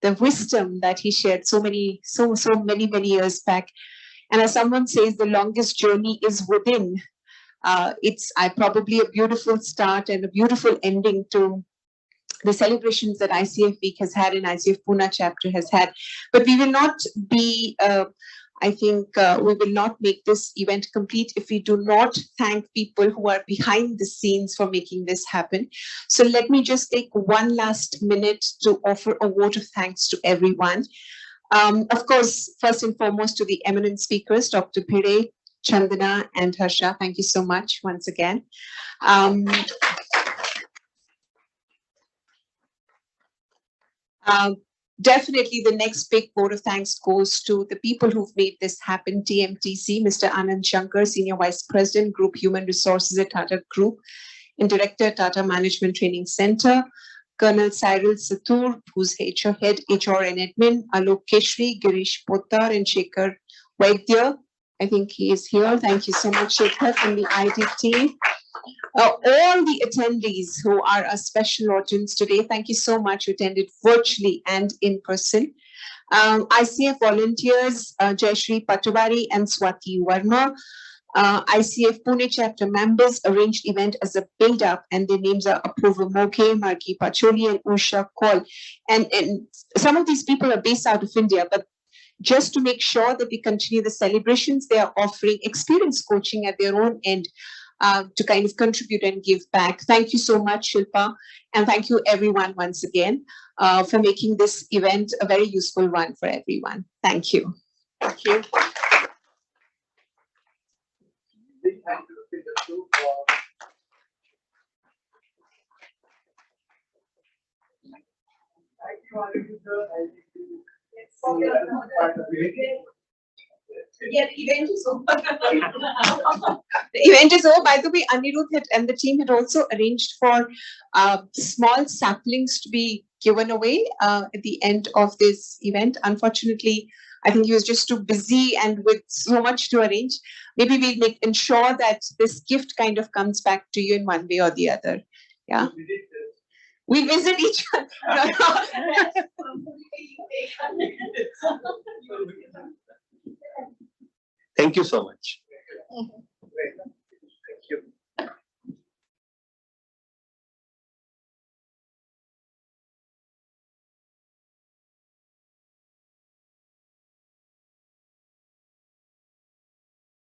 the wisdom that he shared so many years back. And as someone says, the longest journey is within. It's probably a beautiful start and a beautiful ending to the celebrations that ICF Week has had and ICF Pune chapter has had. But we will not be, I think we will not make this event complete if we do not thank people who are behind the scenes for making this happen. So let me just take one last minute to offer a vote of thanks to everyone. Of course, first and foremost to the eminent speakers, Dr. Bhide, Chandana and Harsha. Thank you so much once again. Definitely the next big vote of thanks goes to the people who've made this happen. TMTC, Mr. Anand Shankar, Senior Vice President, Group Human Resources at Tata Group, and Director, Tata Management Training Center, Colonel Cyril Satur, who's HR Head, HR and Admin, Alok Keshri, Girish Pottar, and Shekhar Vaidya. I think he is here. Thank you so much, Shekhar, from the IT team. All the attendees who are a special audience today, thank you so much who attended virtually and in person. ICF volunteers, Jayashri Patwari and Swati Verma. ICF Pune chapter members arranged event as a build-up, and their names are Apurva Mokhe, Marki Pacholi, and Usha Kaul. And some of these people are based out of India, but just to make sure that we continue the celebrations, they are offering experience coaching at their own end to kind of contribute and give back. Thank you so much, Shilpa. And thank you everyone once again for making this event a very useful one for everyone. Thank you. Thank you.
Big thank you to Peter too for thank you, Anuruddha. I think you part of it.
Yeah, the event is over. The event is over. By the way, Anirudh and the team had also arranged for small saplings to be given away at the end of this event. Unfortunately, I think he was just too busy and with so much to arrange. Maybe we'll ensure that this gift kind of comes back to you in one way or the other. Yeah. We visit each other.
Thank you so much.